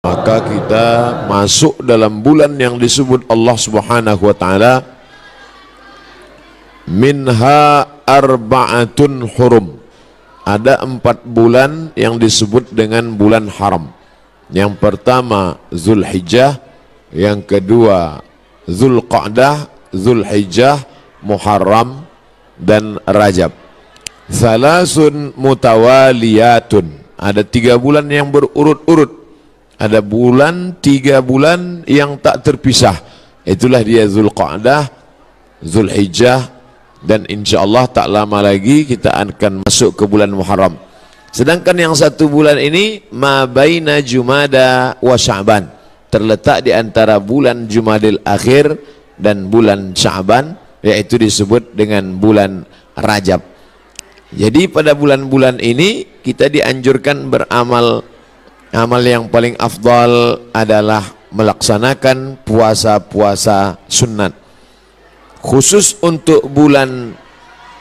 Maka kita masuk dalam bulan yang disebut Allah Subhanahu wa taala minha arba'atun hurum. Ada 4 bulan yang disebut dengan bulan haram. Yang pertama Zulhijjah, yang kedua Zulqa'dah, Zulhijjah, Muharram dan Rajab. Salasun mutawaliyatun. Ada 3 bulan yang berurut-urut. Ada 3 bulan yang tak terpisah. Itulah dia Zulqa'dah, Zulhijjah, dan insyaallah tak lama lagi kita akan masuk ke bulan Muharram. Sedangkan yang 1 bulan ini ma baina Jumada wa Sya'ban, terletak di antara bulan Jumadil Akhir dan bulan Sya'ban, yaitu disebut dengan bulan Rajab. Jadi pada bulan-bulan ini kita dianjurkan beramal. Amal yang paling afdal adalah melaksanakan puasa-puasa sunat. Khusus untuk bulan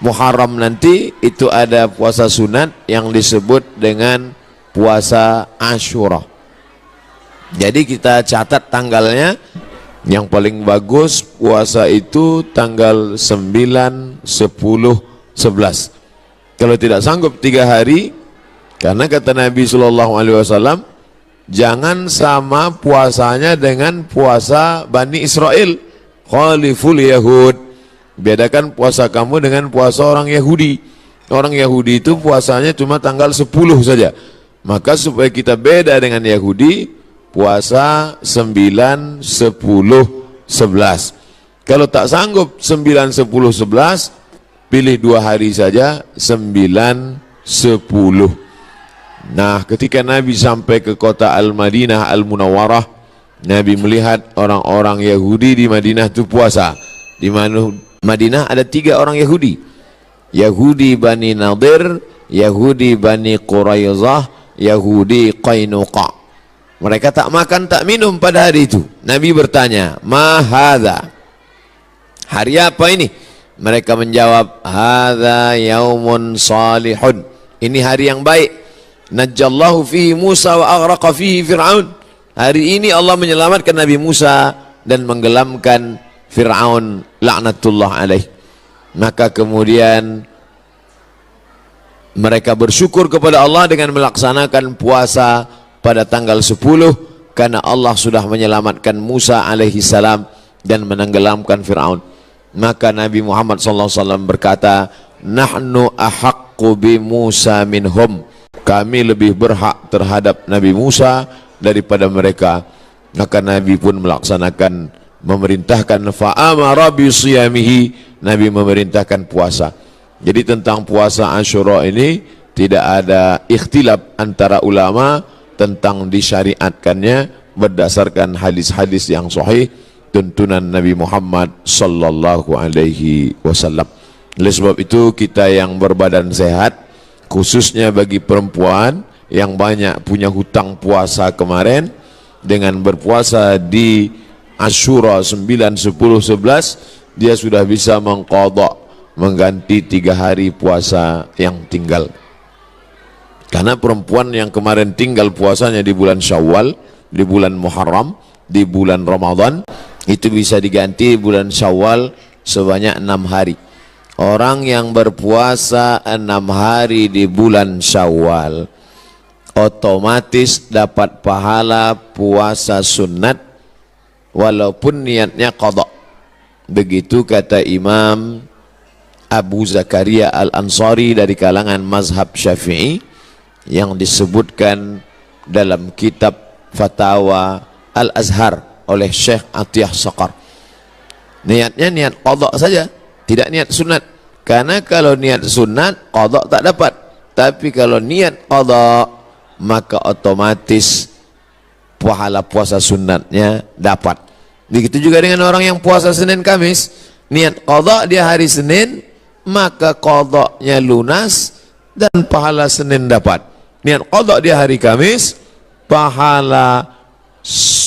Muharram nanti itu ada puasa sunat yang disebut dengan puasa Ashura. Jadi kita catat tanggalnya. Yang paling bagus puasa itu tanggal 9, 10, 11. Kalau tidak sanggup 3 hari, karena kata Nabi SAW, jangan sama puasanya dengan puasa Bani Israel. Khaliful Yahud, bedakan puasa kamu dengan puasa orang Yahudi. Orang Yahudi itu puasanya cuma tanggal 10 saja. Maka supaya kita beda dengan Yahudi, puasa 9, 10, 11. Kalau tak sanggup 9, 10, 11, pilih 2 hari saja, 9, 10. Nah, ketika Nabi sampai ke kota Al-Madinah Al-Munawwarah, Nabi melihat orang-orang Yahudi di Madinah itu puasa. Di Madinah ada 3 orang Yahudi. Yahudi Bani Nadir, Yahudi Bani Quraizah, Yahudi Qainuqa. Mereka tak makan, tak minum pada hari itu. Nabi bertanya, "Ma hadza?" Hari apa ini? Mereka menjawab, "Hadza yaumun salihun." Ini hari yang baik. Najjallahu fihi Musa wa aghraqa fihi Fir'aun. Hari ini Allah menyelamatkan Nabi Musa dan menggelamkan Fir'aun laknatullah alaih. Maka kemudian mereka bersyukur kepada Allah dengan melaksanakan puasa pada tanggal 10 karena Allah sudah menyelamatkan Musa alaihi salam dan menenggelamkan Fir'aun. Maka Nabi Muhammad SAW berkata, "Nahnu ahaqqu bi Musa minhum." Kami lebih berhak terhadap Nabi Musa daripada mereka. Maka Nabi pun melaksanakan, memerintahkan fa'amara bi siyamihi. Nabi memerintahkan puasa. Jadi tentang puasa Ashura ini tidak ada ikhtilaf antara ulama tentang disyariatkannya berdasarkan hadis-hadis yang sahih tuntunan Nabi Muhammad sallallahu alaihi wasallam. Oleh sebab itu kita yang berbadan sehat, khususnya bagi perempuan yang banyak punya hutang puasa kemarin, dengan berpuasa di Ashura 9, 10, 11, dia sudah bisa mengqadha, mengganti 3 hari puasa yang tinggal. Karena perempuan yang kemarin tinggal puasanya di bulan Syawal, di bulan Muharram, di bulan Ramadan, itu bisa diganti bulan Syawal sebanyak 6 hari. Orang yang berpuasa 6 hari di bulan Syawal otomatis dapat pahala puasa sunat walaupun niatnya qadha. Begitu kata Imam Abu Zakaria Al-Ansari dari kalangan mazhab Syafi'i yang disebutkan dalam kitab Fatawa Al-Azhar oleh Syekh Atiyah Saqar. Niatnya niat qadha saja, tidak niat sunat. Karena kalau niat sunat qadha tak dapat. Tapi kalau niat qadha maka otomatis pahala puasa sunatnya dapat. Begitu juga dengan orang yang puasa Senin Kamis, niat qadha dia hari Senin, maka qadhanya lunas dan pahala Senin dapat. Niat qadha dia hari Kamis, pahala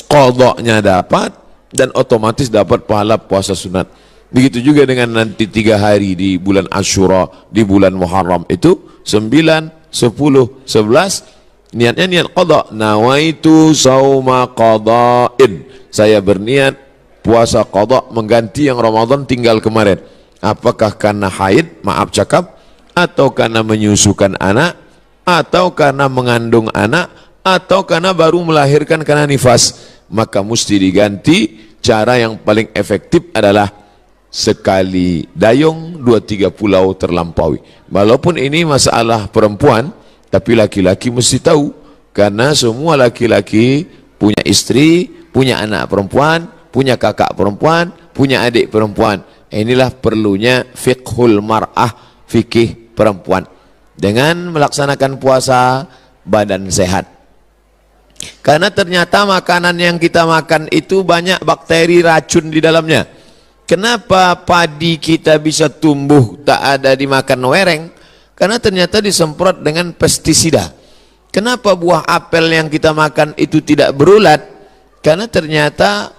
qadhanya dapat dan otomatis dapat pahala puasa sunat. Begitu juga dengan nanti 3 hari di bulan Ashura, di bulan Muharram itu 9, 10, 11, Niatnya niat qada. Nawaitu sauma qada'in. Saya berniat puasa qada mengganti yang Ramadan tinggal kemarin. Apakah karena haid, maaf cakap, atau karena menyusukan anak, atau karena mengandung anak, atau karena baru melahirkan karena nifas, maka mesti diganti. Cara yang paling efektif adalah sekali dayung 2-3 pulau terlampaui. Walaupun ini masalah perempuan, tapi laki-laki mesti tahu, karena semua laki-laki punya istri, punya anak perempuan, punya kakak perempuan, punya adik perempuan. Inilah perlunya fiqhul mar'ah, fikih perempuan. Dengan melaksanakan puasa, badan sehat. Karena ternyata makanan yang kita makan itu banyak bakteri racun di dalamnya. Kenapa padi kita bisa tumbuh tak ada dimakan wereng? Karena ternyata disemprot dengan pestisida. Kenapa buah apel yang kita makan itu tidak berulat? Karena ternyata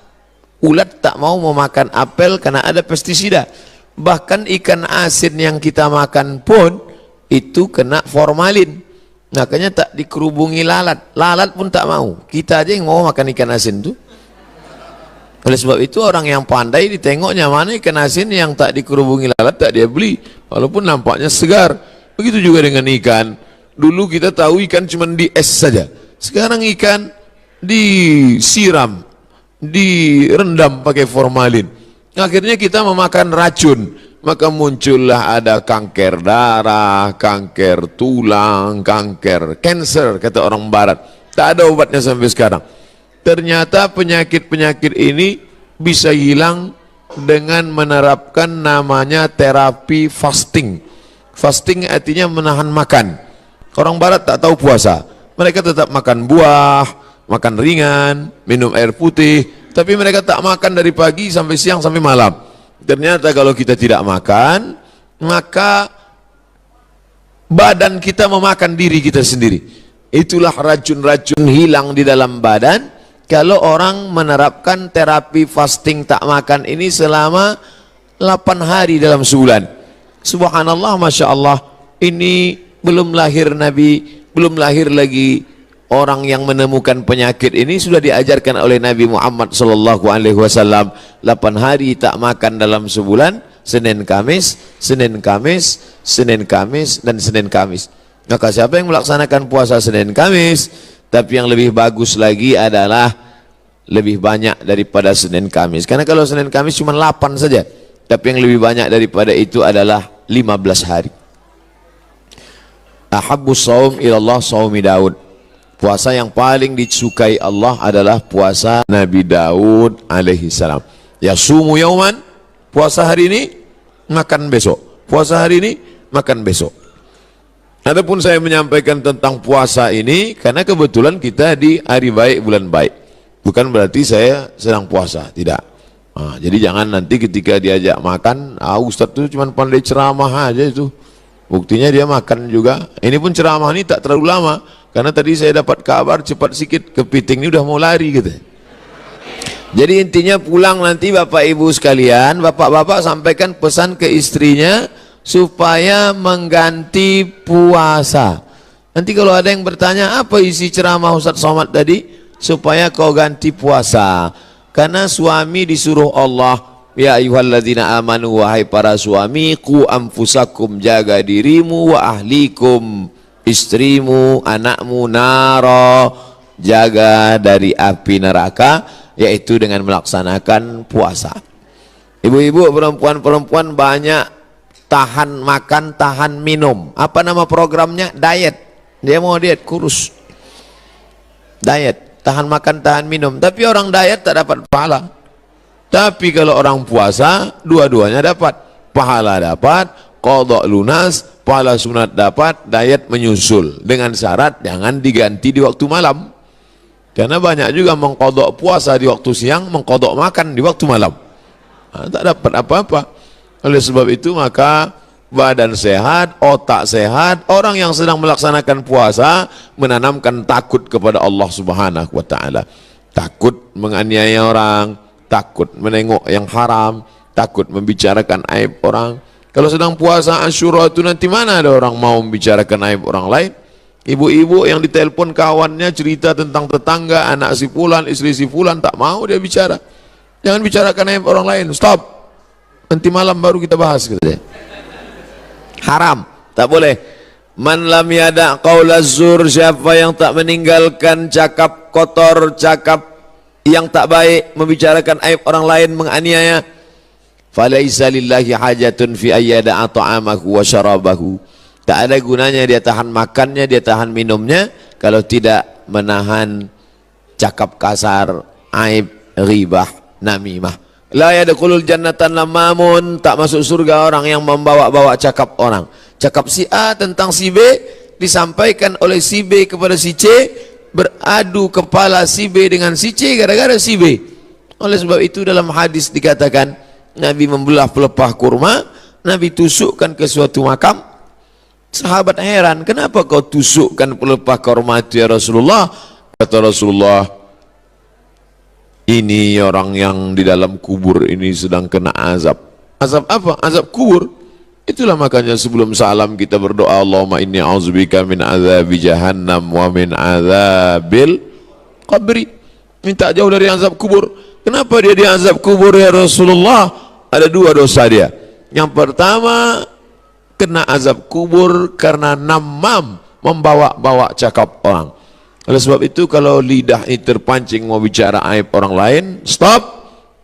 ulat tak mau memakan apel karena ada pestisida. Bahkan ikan asin yang kita makan pun itu kena formalin. Makanya tak dikerubungi lalat. Lalat pun tak mau. Kita aja yang mau makan ikan asin itu. Oleh sebab itu orang yang pandai ditengoknya mana ikan asin yang tak dikerubungi lalat, tak dia beli. Walaupun nampaknya segar. Begitu juga dengan ikan. Dulu kita tahu ikan cuma di es saja. Sekarang ikan disiram, direndam pakai formalin. Akhirnya kita memakan racun. Maka muncullah ada kanker darah, kanker tulang, kanker cancer, kata orang barat. Tak ada obatnya sampai sekarang. Ternyata penyakit-penyakit ini bisa hilang dengan menerapkan namanya terapi fasting. Fasting artinya menahan makan. Orang barat tak tahu puasa. Mereka tetap makan buah, makan ringan, minum air putih, tapi mereka tak makan dari pagi sampai siang sampai malam. Ternyata kalau kita tidak makan, maka badan kita memakan diri kita sendiri. Itulah racun-racun hilang di dalam badan kalau orang menerapkan terapi fasting tak makan ini selama 8 hari dalam sebulan. Subhanallah, Masya Allah, ini belum lahir Nabi, belum lahir lagi orang yang menemukan penyakit ini, sudah diajarkan oleh Nabi Muhammad SAW. 8 hari tak makan dalam sebulan, Senin Kamis, Senin Kamis, Senin Kamis, dan Senin Kamis. Maka siapa yang melaksanakan puasa Senin Kamis, tapi yang lebih bagus lagi adalah lebih banyak daripada Senin Kamis. Karena kalau Senin Kamis cuma 8 saja, tapi yang lebih banyak daripada itu adalah 15 hari. Ahabbus shaum ilallah shaumi Daud. Puasa yang paling disukai Allah adalah puasa Nabi Daud alaihi salam. Yasumu yauman, puasa hari ini, makan besok. Puasa hari ini, makan besok. Adapun saya menyampaikan tentang puasa ini karena kebetulan kita di hari baik, bulan baik. Bukan berarti saya sedang puasa, tidak. Jadi jangan nanti ketika diajak makan, Ustadz itu cuma pandai ceramah aja itu. Buktinya dia makan juga. Ini pun ceramah ini tak terlalu lama. Karena tadi saya dapat kabar cepat sikit, kepiting ini udah mau lari gitu. Jadi intinya pulang nanti Bapak Ibu sekalian, Bapak-bapak sampaikan pesan ke istrinya supaya mengganti puasa. Nanti kalau ada yang bertanya apa isi ceramah Ustadz Somad tadi, supaya kau ganti puasa. Karena suami disuruh Allah, ya ayyuhalladzina amanu, wahai para suami, qu anfusakum, jaga dirimu, wa ahlikum, istrimu, anakmu, naro, jaga dari api neraka, yaitu dengan melaksanakan puasa. Ibu-ibu, perempuan-perempuan banyak tahan makan, tahan minum. Apa nama programnya? Diet. Dia mau diet, kurus. Diet, tahan makan, tahan minum. Tapi orang diet tak dapat pahala. Tapi kalau orang puasa, dua-duanya dapat. Pahala dapat, qada lunas, pahala sunat dapat, diet menyusul. Dengan syarat jangan diganti di waktu malam. Karena banyak juga mengkodok puasa di waktu siang, mengkodok makan di waktu malam. Tak dapat apa-apa. Oleh sebab itu maka badan sehat, otak sehat, orang yang sedang melaksanakan puasa menanamkan takut kepada Allah Subhanahu wa Ta'ala. Takut menganiaya orang, takut menengok yang haram, takut membicarakan aib orang. Kalau sedang puasa Asyura itu nanti mana ada orang mau membicarakan aib orang lain? Ibu-ibu yang ditelepon kawannya cerita tentang tetangga, anak si fulan, istri si fulan, tak mau dia bicara. Jangan bicarakan aib orang lain, stop. Nanti malam baru kita bahas, gitu deh. Haram, tak boleh. Man lam yada' qaula zur, siapa yang tak meninggalkan cakap kotor, cakap yang tak baik, membicarakan aib orang lain, menganiaya, falaisa lillahi hajatun fi ayyada'a ta'amahu wa syarabahu. Tak ada gunanya dia tahan makannya, dia tahan minumnya, kalau tidak menahan cakap kasar, aib, ghibah, namimah. La yadkhulul jannata namamun, tak masuk surga orang yang membawa-bawa cakap orang. Cakap si A tentang si B disampaikan oleh si B kepada si C, beradu kepala si B dengan si C gara-gara si B. Oleh sebab itu dalam hadis dikatakan Nabi membelah pelepah kurma, Nabi tusukkan ke suatu makam. Sahabat heran, kenapa kau tusukkan pelepah kurma itu ya Rasulullah? Kata Rasulullah, ini orang yang di dalam kubur ini sedang kena azab. Azab apa? Azab kubur. Itulah makanya sebelum salam kita berdoa, Allahumma inni a'udzubika min azabi jahannam wa min azabil qabri. Minta jauh dari azab kubur. Kenapa dia di azab kubur ya Rasulullah? Ada dua dosa dia. Yang pertama, kena azab kubur karena namam, membawa-bawa cakap orang. Oleh sebab itu kalau lidah ini terpancing mau bicara aib orang lain, stop,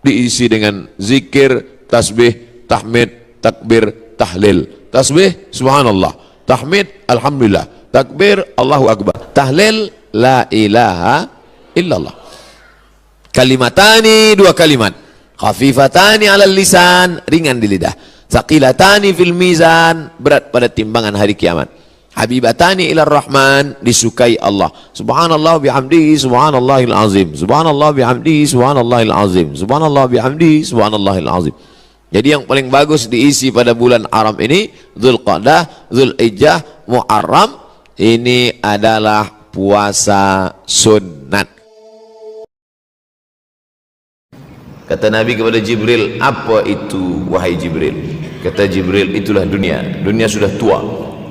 diisi dengan zikir, tasbih, tahmid, takbir, tahlil. Tasbih, subhanallah. Tahmid, alhamdulillah. Takbir, Allahu akbar. Tahlil, la ilaha illallah. Kalimatani, dua kalimat. Khafifatani ala lisan, ringan di lidah. Thaqilatani fil mizan, berat pada timbangan hari kiamat. Habibatani ila rahman, disukai Allah. Subhanallah bihamdihi subhanallahil azim. Subhanallah bihamdihi subhanallahil azim. Subhanallah bihamdihi subhanallahil azim. Jadi yang paling bagus diisi pada bulan haram ini, Dzulqa'dah, Dzulhijjah, Muharram, ini adalah puasa sunat. Kata Nabi kepada Jibril, apa itu wahai Jibril? Kata Jibril, itulah dunia. Dunia sudah tua,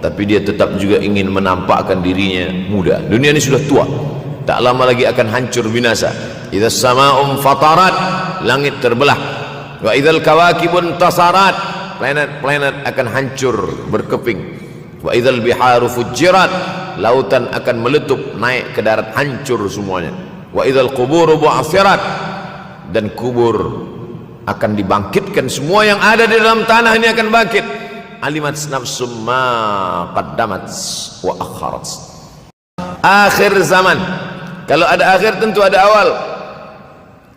tapi dia tetap juga ingin menampakkan dirinya muda. Dunia ini sudah tua, tak lama lagi akan hancur binasa. Idza sama'um fatarat, langit terbelah. Wa idzal kawakibun tasarat, planet-planet akan hancur berkeping. Wa idzal biharu fujirat, lautan akan meletup naik ke darat, hancur semuanya. Wa idzal quburu bu'athirat, dan kubur akan dibangkitkan, semua yang ada di dalam tanah ini akan bangkit. Alimat nafsum ma qaddamat wa akharat. Akhir zaman, kalau ada akhir tentu ada awal.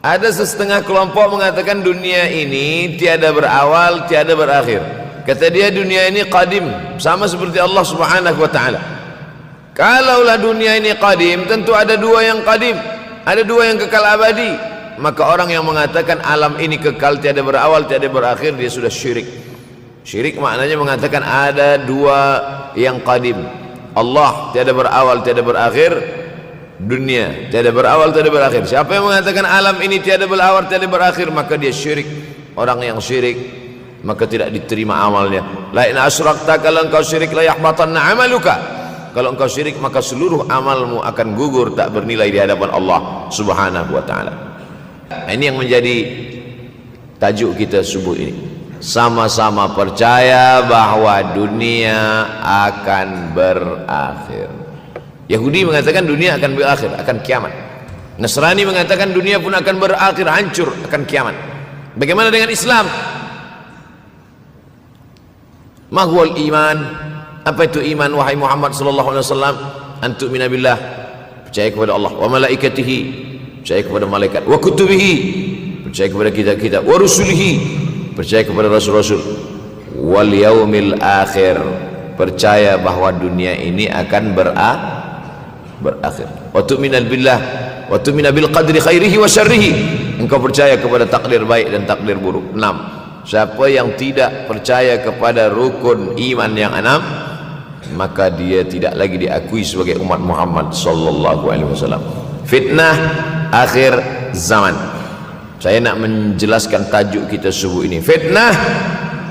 Ada setengah kelompok mengatakan dunia ini tiada berawal, tiada berakhir. Kata dia dunia ini qadim, sama seperti Allah Subhanahu wa taala. Kalaulah dunia ini qadim, tentu ada dua yang qadim, ada dua yang kekal abadi. Maka orang yang mengatakan alam ini kekal, tiada berawal, tiada berakhir, dia sudah syirik. Syirik maknanya mengatakan ada dua yang qadim. Allah tiada berawal, tiada berakhir, dunia tiada berawal, tiada berakhir. Siapa yang mengatakan alam ini tiada berawal, tiada berakhir, maka dia syirik. Orang yang syirik maka tidak diterima amalnya. La in asyrakta, kalau engkau syirik, la yahbatanna amaluka. Kalau engkau syirik maka seluruh amalmu akan gugur, tak bernilai di hadapan Allah Subhanahu wa taala. Ini yang menjadi tajuk kita subuh ini. Sama-sama percaya bahwa dunia akan berakhir. Yahudi mengatakan dunia akan berakhir, akan kiamat. Nasrani mengatakan dunia pun akan berakhir, hancur, akan kiamat. Bagaimana dengan Islam? Mahwal iman. Apa itu iman wahai Muhammad sallallahu alaihi wasallam? Antu'mina billah, percaya kepada Allah, wa malaikatihi, percaya kepada malaikat, wa kutubihi, percaya kepada kitab-kitab, wa rusulihi, percaya kepada rasul-rasul, wal yaumil akhir, percaya bahwa dunia ini akan berakhir. Wa tu'mina billah wa tu'mina bil qadri khairihi wa syarrihi, engkau percaya kepada takdir baik dan takdir buruk. 6. Siapa yang tidak percaya kepada rukun iman yang 6, maka dia tidak lagi diakui sebagai umat Muhammad sallallahu alaihi wasallam. Fitnah akhir zaman. Saya nak menjelaskan tajuk kita subuh ini. Fitnah,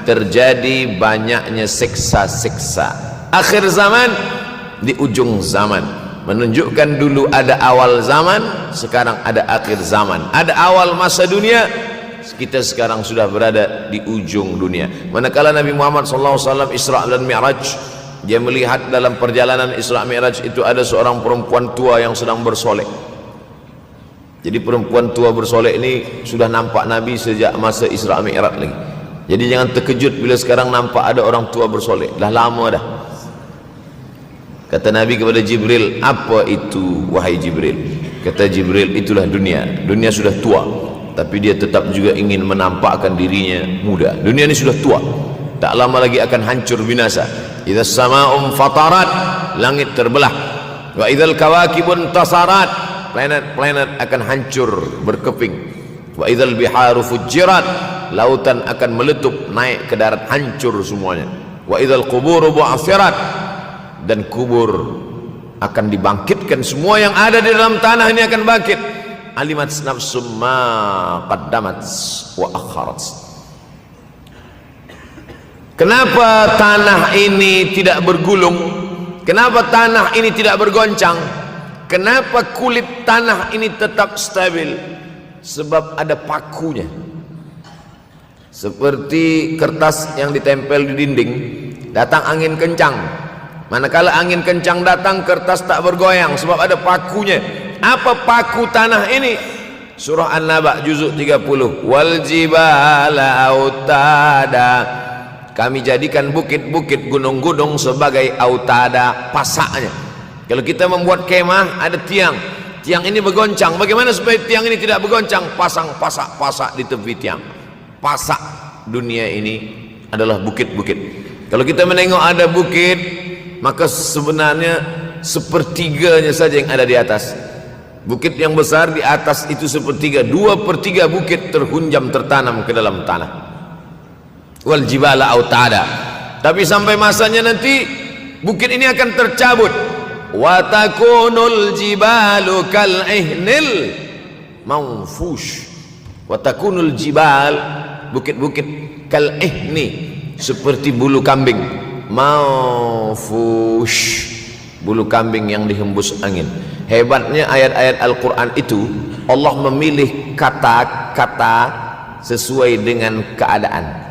terjadi banyaknya siksa-siksa. Akhir zaman, di ujung zaman, menunjukkan dulu ada awal zaman, sekarang ada akhir zaman. Ada awal masa dunia, kita sekarang sudah berada di ujung dunia. Manakala Nabi Muhammad SAW Isra dan Mi'raj, dia melihat dalam perjalanan Isra Mi'raj itu ada seorang perempuan tua yang sedang bersolek. Jadi perempuan tua bersolek ini sudah nampak Nabi sejak masa Isra Mi'raj lagi. Jadi jangan terkejut bila sekarang nampak ada orang tua bersolek. Dah lama dah. Kata Nabi kepada Jibril, apa itu wahai Jibril? Kata Jibril, itulah dunia. Dunia sudah tua, tapi dia tetap juga ingin menampakkan dirinya muda. Dunia ini sudah tua, tak lama lagi akan hancur binasa. Idza sama'um fatarat, langit terbelah. Wa idzal kawakibun tasarat, planet-planet akan hancur berkeping. Wa idzal biharu fujirat, lautan akan meletup naik ke darat, hancur semuanya. Wa idzal quburu bu'athirat, dan kubur akan dibangkitkan. Semua yang ada di dalam tanah ini akan bangkit. Alimat nafsum ma qaddamat wa akharat. Kenapa tanah ini tidak bergulung? Kenapa tanah ini tidak bergoncang? Kenapa kulit tanah ini tetap stabil? Sebab ada pakunya. Seperti kertas yang ditempel di dinding, datang angin kencang, manakala angin kencang datang, kertas tak bergoyang sebab ada pakunya. Apa paku tanah ini? Surah An-Naba juzuk 30. Wal jibala autada, kami jadikan bukit-bukit, gunung-gunung sebagai autada, pasaknya. Kalau kita membuat kemah, ada tiang, tiang ini bergoncang. Bagaimana supaya tiang ini tidak bergoncang? Pasang pasak-pasak di tepi tiang. Pasak dunia ini adalah bukit-bukit. Kalau kita menengok ada bukit, maka sebenarnya sepertiganya saja yang ada di atas. Bukit yang besar di atas itu sepertiga, 2/3 bukit terhunjam, tertanam ke dalam tanah. Wal jibala autada. Tapi sampai masanya nanti bukit ini akan tercabut. Wa takunul jibalu kal ihnil manfush. Wa takunul jibal, bukit-bukit kal ihni, seperti bulu kambing. Manfush, bulu kambing yang dihembus angin. Hebatnya ayat-ayat Al-Quran itu, Allah memilih kata-kata sesuai dengan keadaan.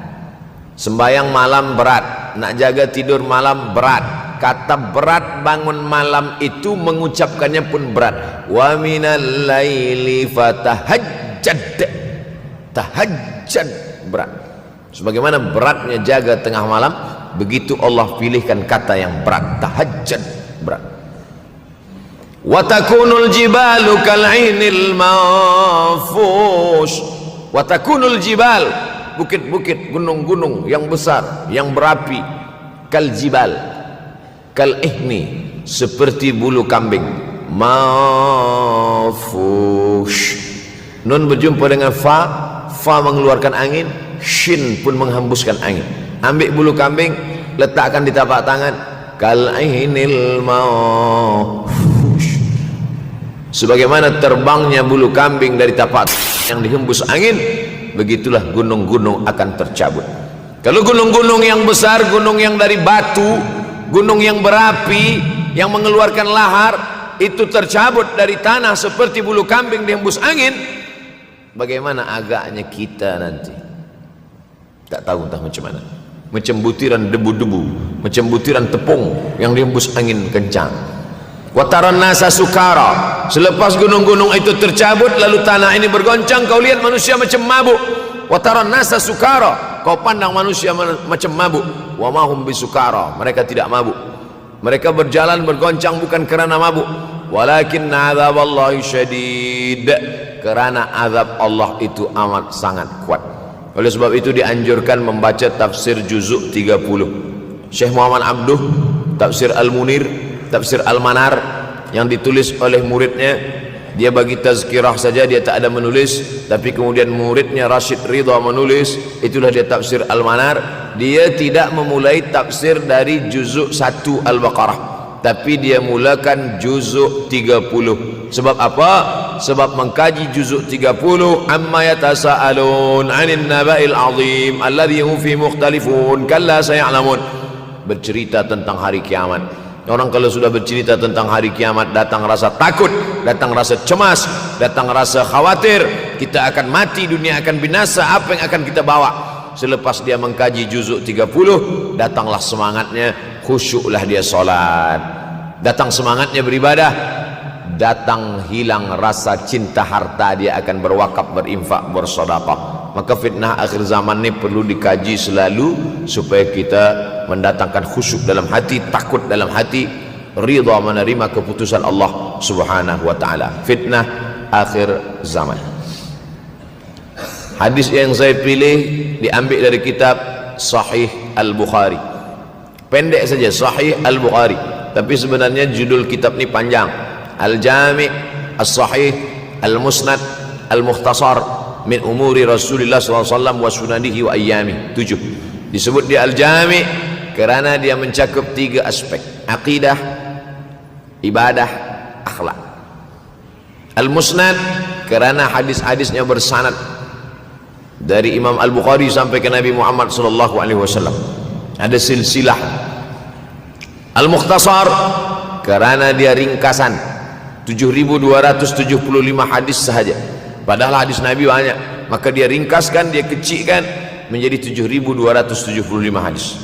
Sembayang malam berat, nak jaga tidur malam berat. Kata berat bangun malam itu mengucapkannya pun berat. Wa minal laili fatahajjad, tahajjad berat. Sebagaimana beratnya jaga tengah malam, begitu Allah pilihkan kata yang berat, tahajjud berat. Wa takunul jibalu kal'inil manfush. Wa takunul jibal, bukit-bukit, gunung-gunung yang besar, yang berapi, kal jibal, kal ihni, seperti bulu kambing. Manfush. Nun berjumpa dengan fa, fa mengeluarkan angin, shin pun menghembuskan angin. Ambil bulu kambing, letakkan di tapak tangan, kal ainil manfush. Sebagaimana terbangnya bulu kambing dari tapak yang dihembus angin, begitulah gunung-gunung akan tercabut. Kalau gunung-gunung yang besar, gunung yang dari batu, gunung yang berapi, yang mengeluarkan lahar, itu tercabut dari tanah seperti bulu kambing dihembus angin, bagaimana agaknya kita nanti? Tak tahu entah macam mana. Macam butiran debu-debu, macam butiran tepung yang dihembus angin kencang. Wataran nasa sukara, selepas gunung-gunung itu tercabut lalu tanah ini bergoncang, kau lihat manusia macam mabuk. Wataran nasa sukara, kau pandang manusia macam mabuk. Wa mahum bisukara, mereka tidak mabuk. Mereka berjalan bergoncang bukan kerana mabuk, walakin azaballahi syadid, kerana azab Allah itu amat sangat kuat. Oleh sebab itu dianjurkan membaca tafsir juzuk 30. Syekh Muhammad Abduh, tafsir Al-Munir, tafsir Al-Manar yang ditulis oleh muridnya, dia bagi tazkirah saja, dia tak ada menulis, tapi kemudian muridnya Rashid Ridha menulis, itulah dia tafsir Al-Manar. Dia tidak memulai tafsir dari juzuk 1 Al-Baqarah, tapi dia mulakan juzuk 30. Sebab apa? Sebab mengkaji juzuk 30, amma yatasaalun 'anil naba'il 'azim alladhi hum fi mukhtalifun kalla saya'lamun, bercerita tentang hari kiamat. Orang kalau sudah bercerita tentang hari kiamat, datang rasa takut, datang rasa cemas, datang rasa khawatir, kita akan mati, dunia akan binasa, apa yang akan kita bawa? Selepas dia mengkaji juzuk 30, datanglah semangatnya, khusyuklah dia solat, datang semangatnya beribadah, datang hilang rasa cinta harta, dia akan berwakaf, berinfak, bersedekah. Maka fitnah akhir zaman ini perlu dikaji selalu supaya kita mendatangkan khusyuk dalam hati, takut dalam hati, ridha menerima keputusan Allah Subhanahu wa taala. Fitnah akhir zaman. Hadis yang saya pilih diambil dari kitab Sahih Al-Bukhari. Pendek saja, Sahih Al-Bukhari, tapi sebenarnya judul kitab ini panjang. Al-Jami' As-Sahih Al-Musnad Al-Mukhtasar min umuri Rasulullah SAW wa sunanihi wa ayyami. 7. Disebut dia Al-Jami' kerana dia mencakup 3 aspek: akidah, ibadah, akhlak. Al-Musnad kerana hadis-hadisnya bersanad dari Imam Al-Bukhari sampai ke Nabi Muhammad SAW, ada silsilah. Al-Mukhtasar kerana dia ringkasan, 7.275 hadis sahaja, padahal hadis Nabi banyak, maka dia ringkaskan, dia kecilkan menjadi 7.275 hadis.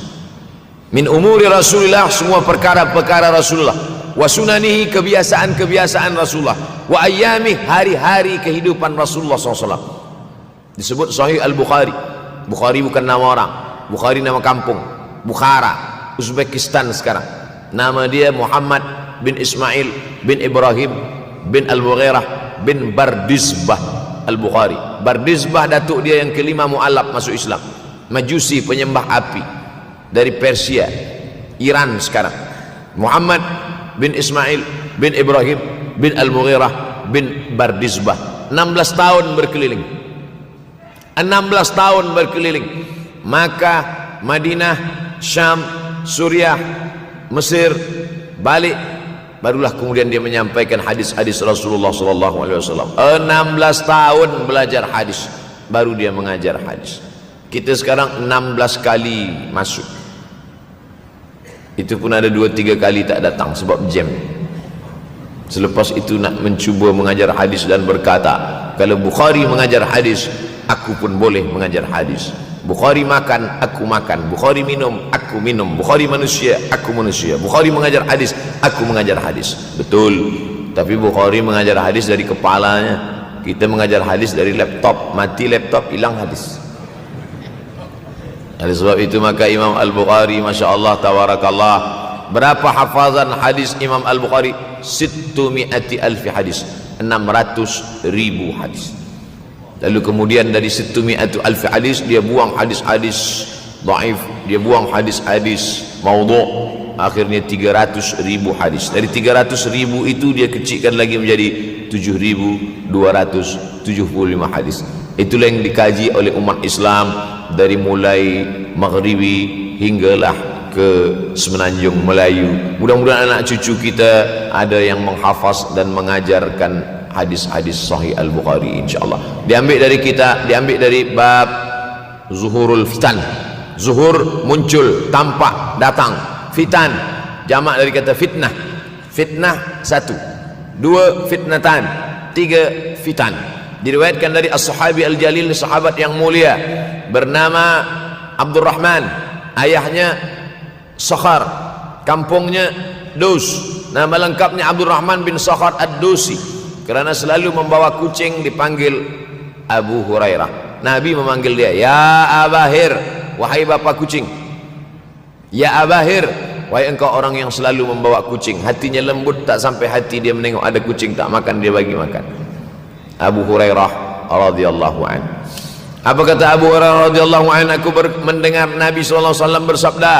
Min umuri Rasulullah, semua perkara-perkara Rasulullah, wa sunanihi, kebiasaan-kebiasaan Rasulullah, wa ayyami, hari-hari kehidupan Rasulullah SAW. Disebut Sahih Al-Bukhari. Bukhari bukan nama orang, Bukhari nama kampung, Bukhara, Uzbekistan sekarang. Nama dia Muhammad bin Ismail bin Ibrahim bin Al-Mughirah bin Bardizbah Al-Bukhari. Bardizbah datuk dia yang kelima mu'alaf masuk Islam, Majusi, penyembah api, dari Persia, Iran sekarang. Muhammad bin Ismail bin Ibrahim bin Al-Mughirah bin Bardizbah. 16 tahun berkeliling, 16 tahun berkeliling Makkah, Madinah, Syam, Suriah, Mesir, balik, barulah kemudian dia menyampaikan hadis-hadis Rasulullah SAW. 16 tahun belajar hadis, baru dia mengajar hadis. Kita sekarang 16 kali masuk, itu pun ada 2-3 kali tak datang sebab jam. Selepas itu nak mencuba mengajar hadis dan berkata, kalau Bukhari mengajar hadis, aku pun boleh mengajar hadis. Bukhari makan, aku makan. Bukhari minum, aku minum. Bukhari manusia, aku manusia. Bukhari mengajar hadis, aku mengajar hadis. Betul, tapi Bukhari mengajar hadis dari kepalanya, kita mengajar hadis dari laptop. Mati laptop, hilang hadis. Oleh sebab itu maka Imam Al-Bukhari, Masya Allah, Tabarakallah, berapa hafazan hadis Imam Al-Bukhari? 600,000 hadis, 600,000 hadis. Lalu kemudian dari 600,000 hadis dia buang hadis-hadis dhaif, dia buang hadis-hadis maudhu', akhirnya 300,000 hadis. Dari 300,000 itu dia kecilkan lagi menjadi 7.275 hadis. Itulah yang dikaji oleh umat Islam dari mulai Maghribi hinggalah ke Semenanjung Melayu. Mudah-mudahan anak cucu kita ada yang menghafaz dan mengajarkan hadis-hadis Sahih Al-Bukhari, insyaallah. Diambil dari kita, diambil dari bab zuhurul fitan. Zuhur, muncul, tampak, datang. Fitan, jamak dari kata fitnah. Fitnah 1, 2 fitnatan, 3 fitan. Diriwayatkan dari as-sahabi al-jalil, sahabat yang mulia bernama Abdurrahman, ayahnya Sakhar, kampungnya Dus. Nama lengkapnya Abdurrahman bin Sakhar ad-Dusi. Kerana selalu membawa kucing dipanggil Abu Hurairah. Nabi memanggil dia, ya Abahir, wahai bapa kucing. Ya Abahir, wahai engkau orang yang selalu membawa kucing. Hatinya lembut, tak sampai hati dia menengok ada kucing tak makan, dia bagi makan. Abu Hurairah radhiyallahu anhu. Apa kata Abu Hurairah radhiyallahu anhu? Aku mendengar Nabi SAW bersabda,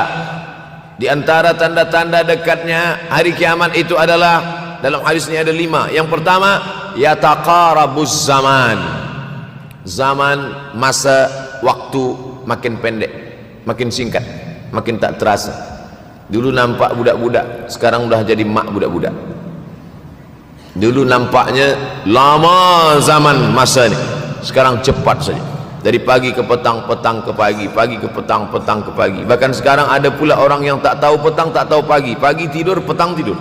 di antara tanda-tanda dekatnya hari kiamat itu adalah, dalam hadis ini ada 5. Yang pertama, yataqarabuz zaman. Zaman, masa, waktu makin pendek, makin singkat, makin tak terasa. Dulu nampak budak-budak, sekarang sudah jadi mak budak-budak. Dulu nampaknya lama zaman masa ini, sekarang cepat saja. Dari pagi ke petang, petang ke pagi, pagi ke petang, petang ke pagi. Bahkan sekarang ada pula orang yang tak tahu petang, tak tahu pagi. Pagi tidur, petang tidur.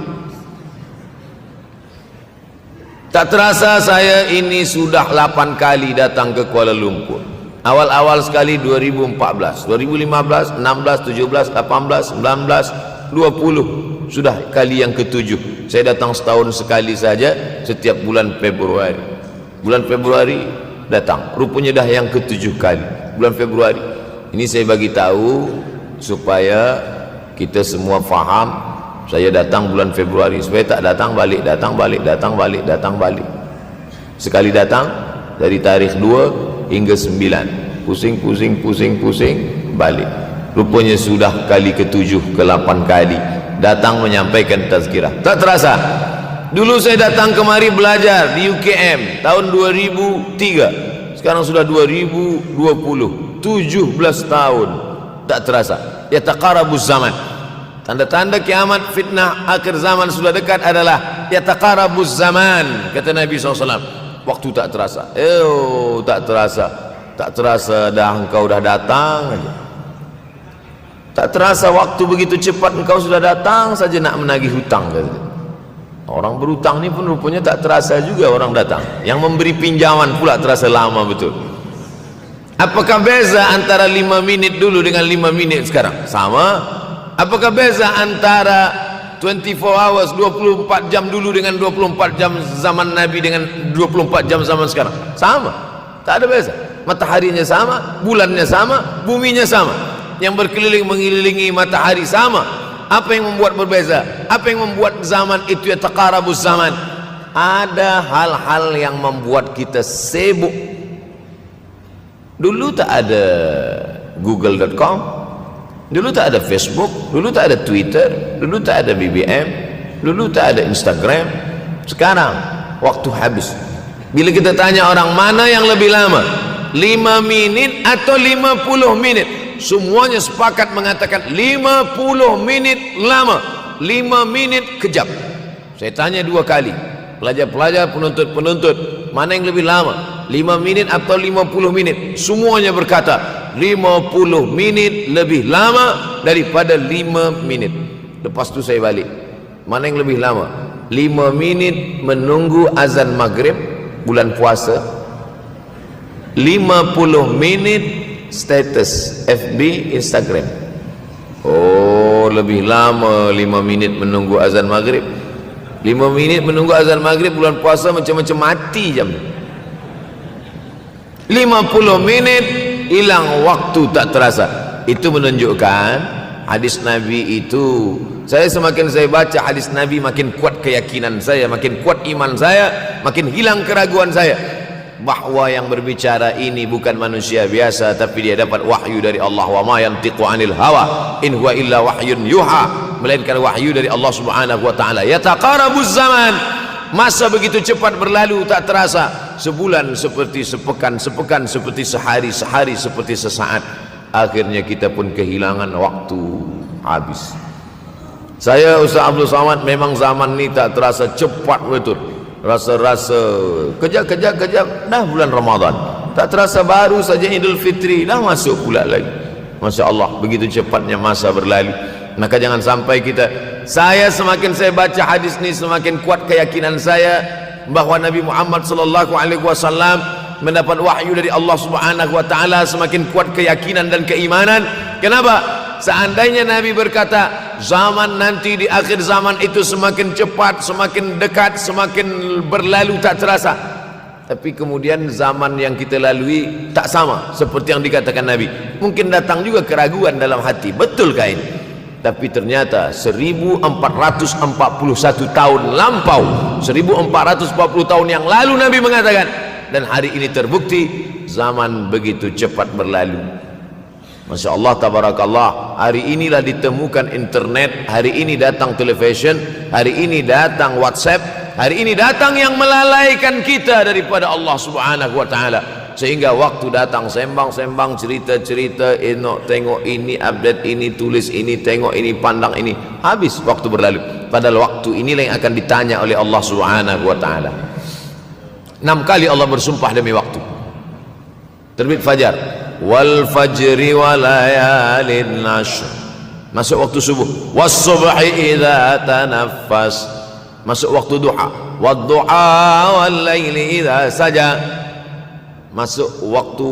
Tak terasa saya ini sudah 8 kali datang ke Kuala Lumpur. Awal-awal sekali 2014, 2015, 16, 17, 18, 19, 20. Sudah kali yang ke-7. Saya datang setahun sekali saja setiap bulan Februari. Bulan Februari datang, rupanya dah yang ke-7 kali bulan Februari. Ini saya bagi tahu supaya kita semua faham. Saya datang bulan Februari, supaya tak datang balik, datang balik, datang balik, datang balik. Sekali datang dari tarikh 2 hingga 9, pusing, pusing, pusing, pusing, balik. Rupanya sudah kali ke-7 ke-8 kali datang menyampaikan tazkirah. Tak terasa. Dulu saya datang kemari belajar di UKM tahun 2003. Sekarang sudah 2020, 17 tahun. Tak terasa. Ya taqarabuz zaman. Tanda-tanda kiamat, fitnah akhir zaman sudah dekat adalah ya taqarabuz zaman, kata Nabi SAW. Waktu tak terasa. Tak terasa. Tak terasa dah engkau dah datang aja. Tak terasa waktu begitu cepat engkau sudah datang saja nak menagih hutang, kata. Orang berhutang ni pun rupanya tak terasa juga orang datang. Yang memberi pinjaman pula terasa lama betul. Apakah beza antara 5 minit dulu dengan 5 minit sekarang? Sama. Apakah beza antara 24 hours, 24 jam dulu dengan 24 jam zaman Nabi dengan 24 jam zaman sekarang? Sama. Tak ada beza. Mataharinya sama, bulannya sama, buminya sama. Yang berkeliling mengelilingi matahari sama. Apa yang membuat berbeza? Apa yang membuat zaman itu ya taqarabuz zaman? Ada hal-hal yang membuat kita sibuk. Dulu tak ada google.com, dulu tak ada Facebook, dulu tak ada Twitter, dulu tak ada BBM, dulu tak ada Instagram. Sekarang waktu habis. Bila kita tanya orang mana yang lebih lama, 5 minit atau 50 menit, semuanya sepakat mengatakan 50 menit lama, 5 menit kejap. Saya tanya 2 kali, pelajar-pelajar, penuntut-penuntut, mana yang lebih lama, 5 menit atau 50 menit? Semuanya berkata 50 menit lebih lama daripada 5 menit. Lepas tu saya balik, mana yang lebih lama? 5 menit menunggu azan maghrib bulan puasa, 50 menit status FB, Instagram. Oh, lebih lama 5 minit menunggu azan maghrib. 5 minit menunggu azan maghrib bulan puasa macam-macam mati jam. 50 menit hilang waktu tak terasa. Itu menunjukkan hadis Nabi itu, saya semakin saya baca hadis Nabi makin kuat keyakinan saya, makin kuat iman saya, makin hilang keraguan saya bahwa yang berbicara ini bukan manusia biasa, tapi dia dapat wahyu dari Allah. Wa ma yantiqu anil hawa in huwa illa wahyun yuha, melainkan wahyu dari Allah Subhanahu wa taala. Yataqarabuz zaman, masa begitu cepat berlalu tak terasa. Sebulan seperti sepekan, sepekan seperti sehari, sehari seperti sesaat. Akhirnya kita pun kehilangan waktu, habis. Saya Ustaz Abdul Somad, memang zaman ni tak terasa cepat betul. Rasa-rasa kejap dah bulan Ramadan, tak terasa baru saja Idul Fitri dah masuk pula lagi. Masya Allah, begitu cepatnya masa berlalu. Maka jangan sampai saya semakin saya baca hadis ni semakin kuat keyakinan saya bahwa Nabi Muhammad sallallahu alaihi wasallam mendapat wahyu dari Allah Subhanahu wa taala. Semakin kuat keyakinan dan keimanan. Kenapa? Seandainya Nabi berkata zaman nanti di akhir zaman itu semakin cepat, semakin dekat, semakin berlalu tak terasa, tapi kemudian zaman yang kita lalui tak sama seperti yang dikatakan Nabi. Mungkin datang juga keraguan dalam hati, betulkah ini? Tapi ternyata 1441 tahun lampau, 1440 tahun yang lalu Nabi mengatakan, dan hari ini terbukti zaman begitu cepat berlalu. Masya Allah, tabarakallah. Hari inilah ditemukan internet, hari ini datang television, hari ini datang WhatsApp, hari ini datang yang melalaikan kita daripada Allah Subhanahu wa taala. Sehingga waktu datang sembang-sembang, cerita-cerita, tengok ini, update ini, tulis ini, tengok ini, pandang ini, habis waktu berlalu. Padahal waktu inilah yang akan ditanya oleh Allah Subhanahu wa taala. 6 kali Allah bersumpah demi waktu. terbit fajar. Wal fajri wa layalin ashr, masuk waktu subuh. Was subhi idza tanaffas, masuk waktu duha. Wad duha wal laili idza saja, masuk waktu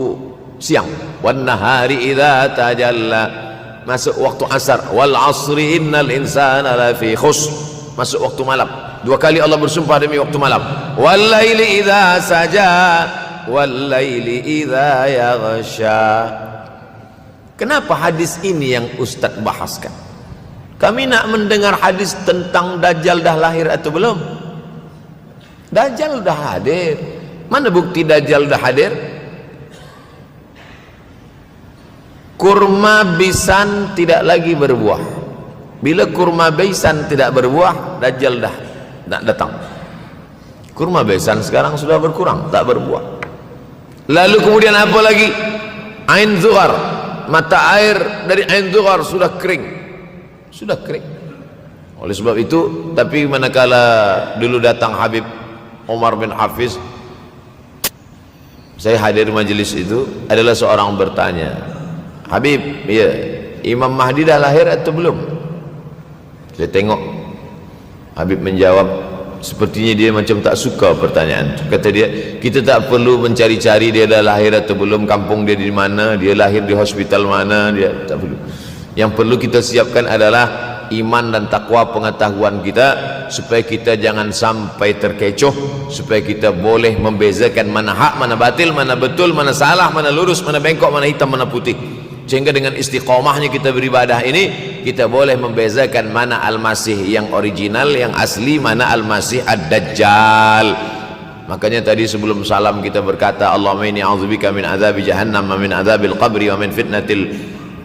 siang. Wan nahari idza tajalla, masuk waktu asar. Wal asri innal insana lafi khusr, masuk waktu malam. Dua kali Allah bersumpah demi waktu malam. Wal laili idza saja wal laili idza yaghsha. Kenapa hadis ini yang Ustaz bahaskan? Kami nak mendengar hadis tentang Dajjal dah lahir atau belum? Dajjal dah hadir. Mana bukti Dajjal dah hadir? Kurma bisan tidak lagi berbuah. Bila kurma bisan tidak berbuah, Dajjal dah nak datang. Kurma bisan sekarang sudah berkurang, tak berbuah. Lalu kemudian apa lagi? Ain Zuhar, mata air dari Ain Zuhar sudah kering, sudah kering. Oleh sebab itu, tapi manakala dulu datang Habib Umar bin Hafiz, saya hadir majelis itu, adalah seorang bertanya, Habib, ya, Imam Mahdi dah lahir atau belum? Saya tengok Habib menjawab, sepertinya dia macam tak suka pertanyaan. Kata dia, kita tak perlu mencari-cari dia dah lahir atau belum, kampung dia di mana, dia lahir di hospital mana, dia tak perlu. Yang perlu kita siapkan adalah iman dan takwa pengetahuan kita, supaya kita jangan sampai terkecoh, supaya kita boleh membezakan mana hak, mana batil, mana betul, mana salah, mana lurus, mana bengkok, mana hitam, mana putih. Sehingga dengan istiqomahnya kita beribadah ini, kita boleh membezakan mana Al-Masih yang original, yang asli, mana Al-Masih Ad-Dajjal. Makanya tadi sebelum salam kita berkata, Allahumma inni a'udzubika min adzabi jahannam wa min adzabil qabri wa min fitnatil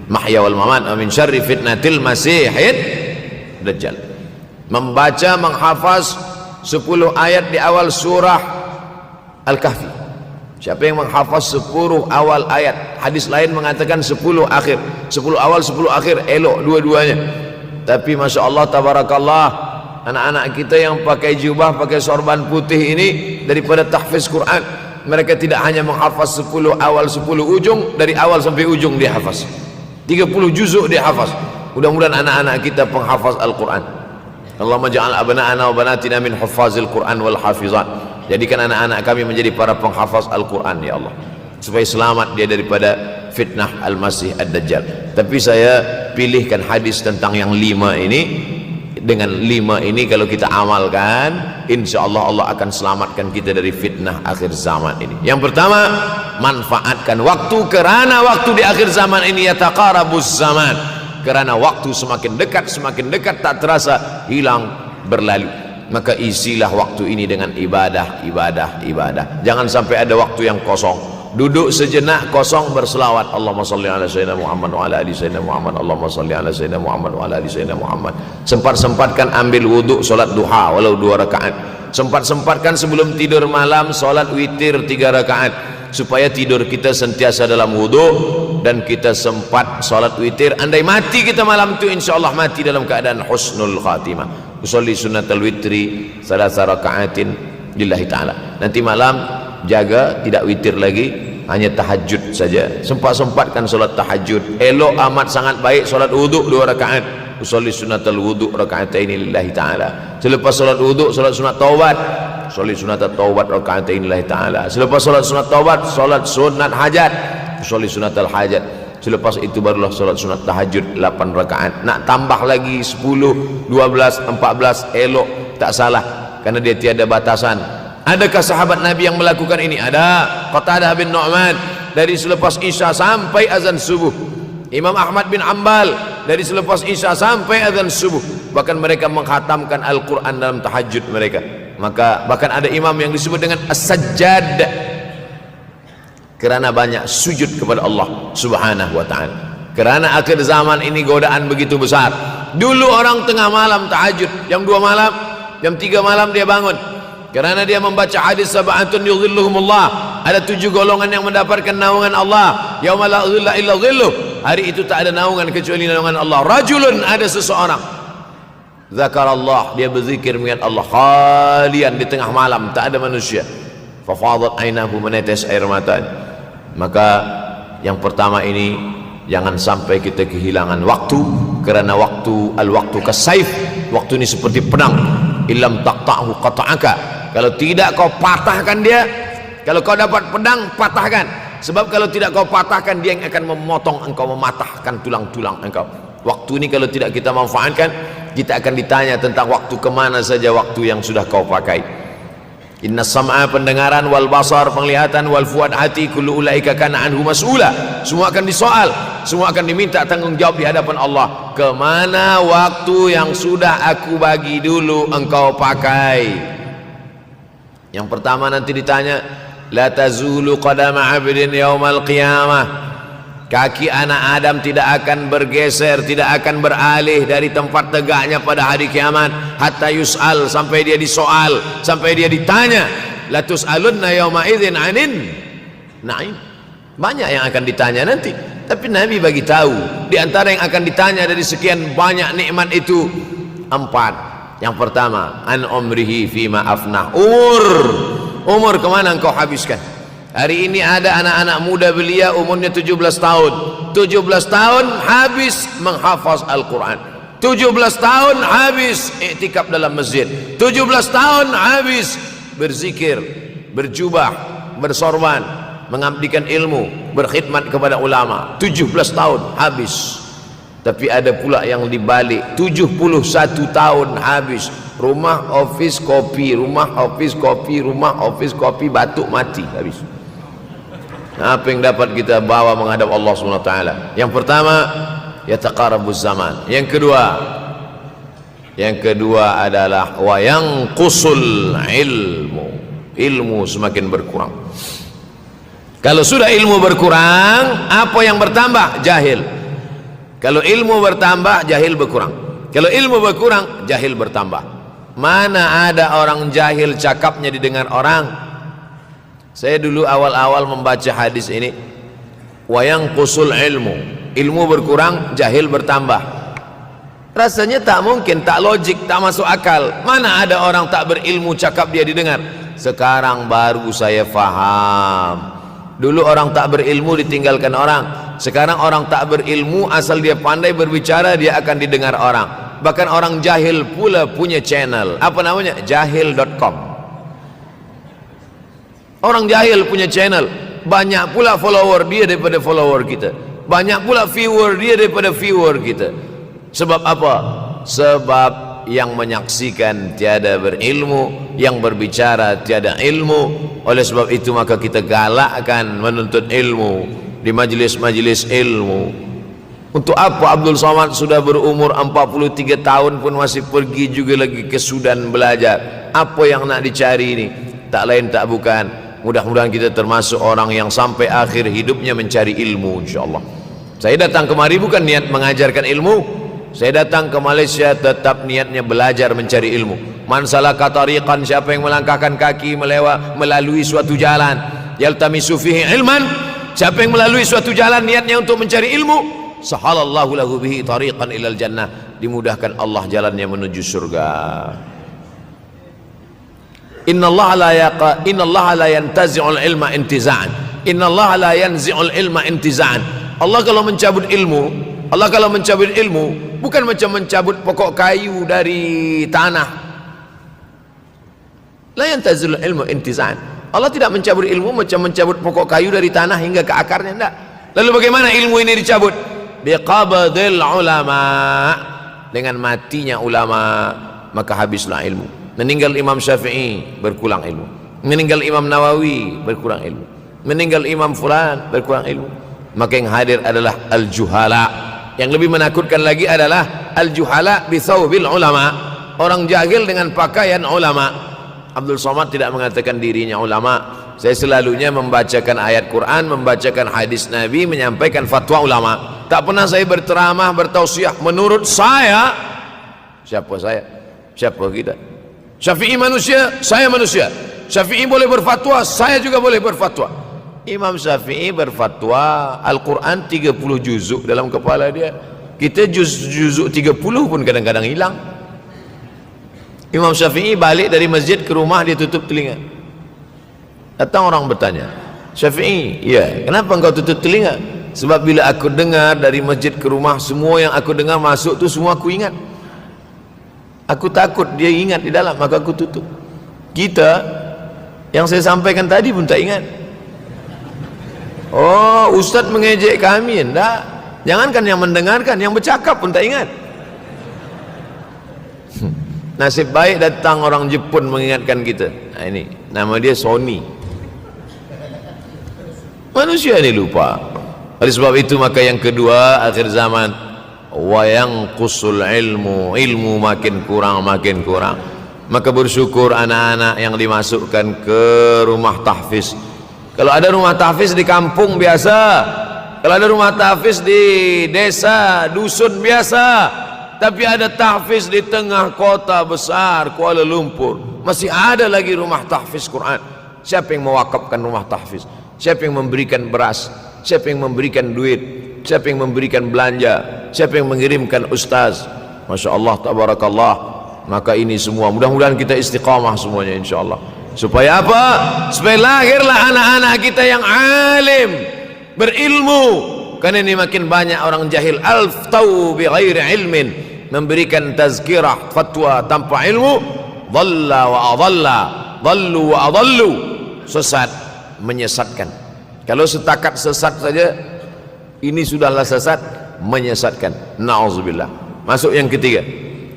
mahya wal mamat wa min syarri fitnatil masihid dajjal. Membaca, menghafaz 10 ayat di awal surah Al-Kahfi. Siapa yang menghafaz 10 awal ayat, hadis lain mengatakan 10 akhir, 10 awal 10 akhir, elok dua-duanya. Tapi Masya Allah, tabarakallah, anak-anak kita yang pakai jubah, pakai sorban putih ini, daripada tahfiz Quran, mereka tidak hanya menghafaz 10 awal 10 ujung, dari awal sampai ujung dia hafaz, 30 juzuk dia hafaz. Mudah-mudahan anak-anak kita penghafaz Al-Quran. Allahumma ja'al abna'ana wa banatina min huffazil Quran wal hafizat. Jadikan anak-anak kami menjadi para penghafaz Al-Quran, ya Allah, supaya selamat dia daripada fitnah Al-Masih Ad-Dajjal. Tapi saya pilihkan hadis tentang yang 5 ini. Dengan 5 ini kalau kita amalkan, insya Allah Allah akan selamatkan kita dari fitnah akhir zaman ini. Yang pertama, manfaatkan waktu, kerana waktu di akhir zaman ini yataqarabuz zaman, kerana waktu semakin dekat tak terasa, hilang berlalu. Maka isilah waktu ini dengan ibadah. Jangan sampai ada waktu yang kosong. Duduk sejenak kosong, berselawat, Allahumma salli ala sayyidina Muhammad wa ala ali sayyidina Muhammad, Allahumma salli ala sayyidina Muhammad wa ala ali sayyidina Muhammad. Sempat-sempatkan ambil wuduk, solat duha walau 2 rakaat. Sempat-sempatkan sebelum tidur malam solat witir 3 rakaat, supaya tidur kita sentiasa dalam wuduk, dan kita sempat solat witir. Andai mati kita malam itu, insyaallah mati dalam keadaan husnul khatimah. Usolli sunnatal witri 3 rakaatin lillahi ta'ala. Nanti malam jaga, tidak witir lagi, hanya tahajud saja. Sempat-sempatkan solat tahajud. Elok amat sangat baik solat wuduk 2 rakaat. Usolli sunnatal wuduk rakaatain lillahi ta'ala. Selepas solat wuduk, solat sunat taubat. Usolli sunnatat taubat rakaatain lillahi ta'ala. Selepas solat sunat taubat, solat sunat hajat. Usolli sunnatal hajat. Selepas itu barulah solat sunat tahajud 8 rakaat. Nak tambah lagi 10, 12, 14, elok, tak salah, karena dia tiada batasan. Adakah sahabat Nabi yang melakukan ini? Ada. Qatadah bin Nu'man, dari selepas Isya sampai azan subuh. Imam Ahmad bin Ambal, dari selepas Isya sampai azan subuh. Bahkan mereka menghatamkan Al-Quran dalam tahajud mereka. Maka bahkan ada imam yang disebut dengan As-Sajjad, kerana banyak sujud kepada Allah Subhanahu wa ta'ala. Kerana akhir zaman ini godaan begitu besar. Dulu orang tengah malam tahajud, jam 2 malam, jam 3 malam dia bangun, kerana dia membaca hadis sab'atun yudhilluhumullah, ada 7 golongan yang mendapatkan naungan Allah, yauma la dhilla illa dhilluh, hari itu tak ada naungan kecuali naungan Allah. Rajulun, ada seseorang, zakarallah, dia berzikir mengingat Allah, khalian, di tengah malam tak ada manusia, fafadat ainahu, menetes air matanya. Maka yang pertama ini, jangan sampai kita kehilangan waktu, kerana waktu kasaif, waktu ini seperti pedang. Illam taqta'hu qata'aka, kalau tidak kau patahkan dia. Kalau kau dapat pedang, patahkan. Sebab kalau tidak kau patahkan, dia yang akan memotong engkau, mematahkan tulang-tulang engkau. Waktu ini kalau tidak kita manfaatkan, kita akan ditanya tentang waktu, kemana saja waktu yang sudah kau pakai. Inna sam'a, pendengaran, wal basar, penglihatan, wal fuad, hati, kullu ulaika kana anhu mas'ula. Semua akan disoal, semua akan diminta tanggung jawab di hadapan Allah. Kemana waktu yang sudah aku bagi dulu engkau pakai? Yang pertama nanti ditanya, la tazulu qadama 'abdin yaumal qiyamah. Kaki anak Adam tidak akan bergeser, tidak akan beralih dari tempat tegaknya pada hari kiamat, hatta yus'al, sampai dia disoal, sampai dia ditanya. La tus'alunna yauma idzin 'anin na'im. Banyak yang akan ditanya nanti, tapi Nabi bagi tahu di antara yang akan ditanya dari sekian banyak nikmat itu, 4. Yang pertama, an umrihi fima afnah. Umur kemana engkau habiskan? Hari ini ada anak-anak muda belia umurnya 17 tahun. 17 tahun habis menghafaz Al-Quran. 17 tahun habis iktikaf dalam masjid. 17 tahun habis berzikir, berjubah, bersorban, mengabdikan ilmu, berkhidmat kepada ulama. 17 tahun habis. Tapi ada pula yang dibalik, 71 tahun habis. Rumah, office, kopi, rumah, office, kopi, rumah, office, kopi, batuk, mati, habis. Apa yang dapat kita bawa menghadap Allah SWT? Yang pertama, yataqarabuz zaman. Yang kedua adalah wa yanqusul ilmu. Ilmu semakin berkurang. Kalau sudah ilmu berkurang, apa yang bertambah? Jahil. Kalau ilmu bertambah, jahil berkurang. Kalau ilmu berkurang, jahil bertambah. Mana ada orang jahil cakapnya didengar orang? Saya dulu awal-awal membaca hadis ini, wayang kusul ilmu berkurang, jahil bertambah. Rasanya tak mungkin, tak logik, tak masuk akal. Mana ada orang tak berilmu cakap dia didengar? Sekarang baru saya faham. Dulu orang tak berilmu ditinggalkan orang. Sekarang orang tak berilmu, asal dia pandai berbicara, dia akan didengar orang. Bahkan orang jahil pula punya channel. Apa namanya? Jahil.com. Orang jahil punya channel, banyak pula follower dia daripada follower kita, banyak pula viewer dia daripada viewer kita. Sebab apa? Sebab yang menyaksikan tiada berilmu, yang berbicara tiada ilmu. Oleh sebab itu maka kita galakkan menuntut ilmu di majlis-majlis ilmu. Untuk apa Abdul Somad sudah berumur 43 tahun pun masih pergi juga lagi ke Sudan belajar? Apa yang nak dicari ini? Tak lain tak bukan, mudah-mudahan kita termasuk orang yang sampai akhir hidupnya mencari ilmu, insyaAllah. Saya datang kemari bukan niat mengajarkan ilmu. Saya datang ke Malaysia tetap niatnya belajar mencari ilmu. Man salaka tariqan, siapa yang melangkahkan kaki melalui suatu jalan, yaltamisu fihi ilman, siapa yang melalui suatu jalan niatnya untuk mencari ilmu, sahalallahu lahu bihi tariqan ilal jannah, dimudahkan Allah jalannya menuju surga. Innallaha la yantazi'ul ilma intiza'an. Innallaha la yanzi'ul ilma intiza'an. Allah kalau mencabut ilmu, bukan macam mencabut pokok kayu dari tanah. La yantazi'ul ilmu intiza'an. Allah tidak mencabut ilmu macam mencabut pokok kayu dari tanah hingga ke akarnya, tidak. Lalu bagaimana ilmu ini dicabut? Biqabdil ulama. Dengan matinya ulama, maka habislah ilmu. Meninggal Imam Syafi'i, berkurang ilmu. Meninggal Imam Nawawi, berkurang ilmu. Meninggal Imam Fulan, berkurang ilmu. Maka yang hadir adalah al-juhala. Yang lebih menakutkan lagi adalah al-juhala bithawbil ulama. Orang jahil dengan pakaian ulama. Abdul Somad tidak mengatakan dirinya ulama. Saya selalunya membacakan ayat Quran, membacakan hadis Nabi, menyampaikan fatwa ulama. Tak pernah saya berteramah, bertausiah. Menurut saya, siapa saya? Siapa kita? Syafi'i manusia, saya manusia. Syafi'i boleh berfatwa, saya juga boleh berfatwa. Imam Syafi'i berfatwa Al-Quran 30 juzuk dalam kepala dia. Kita juzuk 30 pun kadang-kadang hilang. Imam Syafi'i balik dari masjid ke rumah, dia tutup telinga. Datang orang bertanya, Syafi'i. Ya, kenapa engkau tutup telinga? Sebab bila aku dengar dari masjid ke rumah, semua yang aku dengar masuk tu semua aku ingat. Aku takut dia ingat di dalam, maka aku tutup. Kita yang saya sampaikan tadi pun tak ingat. Oh, ustaz mengejek kami, enggak. Jangankan yang mendengarkan, yang bercakap pun tak ingat. Nasib baik datang orang Jepun mengingatkan kita. Nah, ini nama dia Sony. Manusia ini lupa. Oleh sebab itu maka yang kedua, akhir zaman, wa yanqusul ilmu makin kurang. Maka bersyukur anak-anak yang dimasukkan ke rumah tahfiz. Kalau ada rumah tahfiz di kampung biasa, kalau ada rumah tahfiz di desa, dusun biasa, tapi ada tahfiz di tengah kota besar Kuala Lumpur, masih ada lagi rumah tahfiz Quran. Siapa yang mewakafkan rumah tahfiz? Siapa yang memberikan beras? Siapa yang memberikan duit? Siapa yang memberikan belanja? Siapa yang mengirimkan ustaz? Masya Allah, tabarakallah. Maka ini semua mudah-mudahan kita istiqamah semuanya insyaallah. Supaya apa? Supaya lahirlah anak-anak kita yang alim, berilmu. Karena ini makin banyak orang jahil, alftau bi ghairi ilmin, memberikan tazkirah fatwa tanpa ilmu, dhalla wa adalla, dhallu wa adallu, sesat, menyesatkan. Kalau setakat sesat saja, ini sudahlah sesat, menyesatkan. Na'udzubillah. Masuk yang ketiga.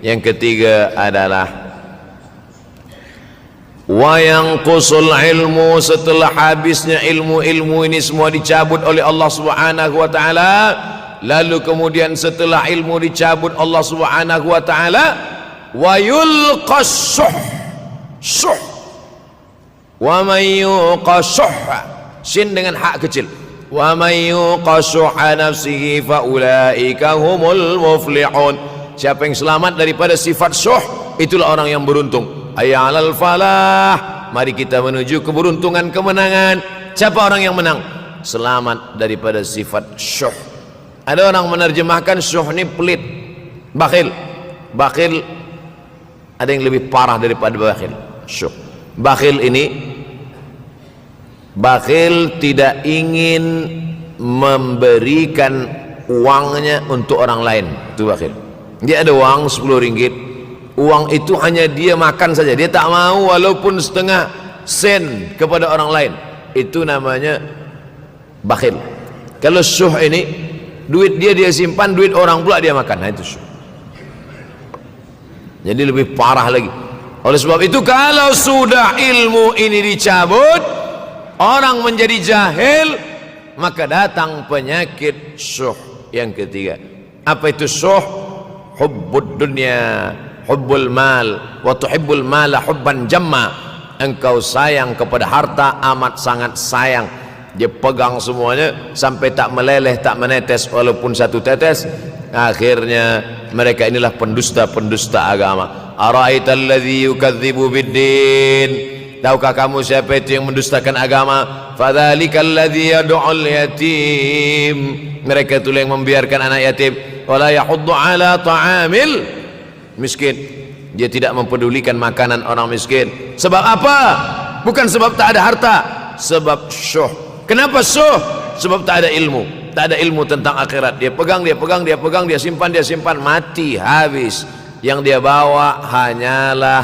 Yang ketiga adalah wa yanqusul ilmu, setelah habisnya ilmu ini semua dicabut oleh Allah Subhanahu wa taala, lalu kemudian setelah ilmu dicabut Allah Subhanahu wa taala, wa yulqas syuh wa may yuqashuha, sin dengan hak kecil, wa may yuqashuha nafsihi fa ulaika humul muflihun. Siapa yang selamat daripada sifat syuh, itulah orang yang beruntung. Hayya 'alal falah, mari kita menuju keberuntungan, kemenangan. Siapa orang yang menang? Selamat daripada sifat syuh. Ada orang menerjemahkan syuh ini pelit, bakhil. Bakhil ada yang lebih parah daripada bakhil. Syuh. Bakhil ini, bakhil tidak ingin memberikan uangnya untuk orang lain. Itu bakhil. Dia ada uang 10 ringgit, uang itu hanya dia makan saja, dia tak mau walaupun setengah sen kepada orang lain. Itu namanya bakhil. Kalau syuh ini, duit dia simpan, duit orang pula dia makan. Nah, itu syuh. Jadi lebih parah lagi. Oleh sebab itu kalau sudah ilmu ini dicabut, orang menjadi jahil, maka datang penyakit syuh yang ketiga. Apa itu syuh? Hubbud dunya, hubbul mal, wa tuhibbul mala hubban jamma. Engkau sayang kepada harta amat sangat sayang. Dia pegang semuanya sampai tak meleleh, tak menetes walaupun satu tetes. Akhirnya mereka inilah pendusta-pendusta agama. Ara'aital ladzi yukadzibu biddin, tahukah kamu siapa itu yang mendustakan agama? Fadzalikal ladzi yad'ul yatim, mereka itu yang membiarkan anak yatim. Wala yahuddu ala ta'amil miskin, dia tidak mempedulikan makanan orang miskin. Sebab apa? Bukan sebab tak ada harta, sebab syuh. Kenapa syuh? Sebab tak ada ilmu. Tak ada ilmu tentang akhirat. Dia pegang, dia simpan, mati, habis. Yang dia bawa hanyalah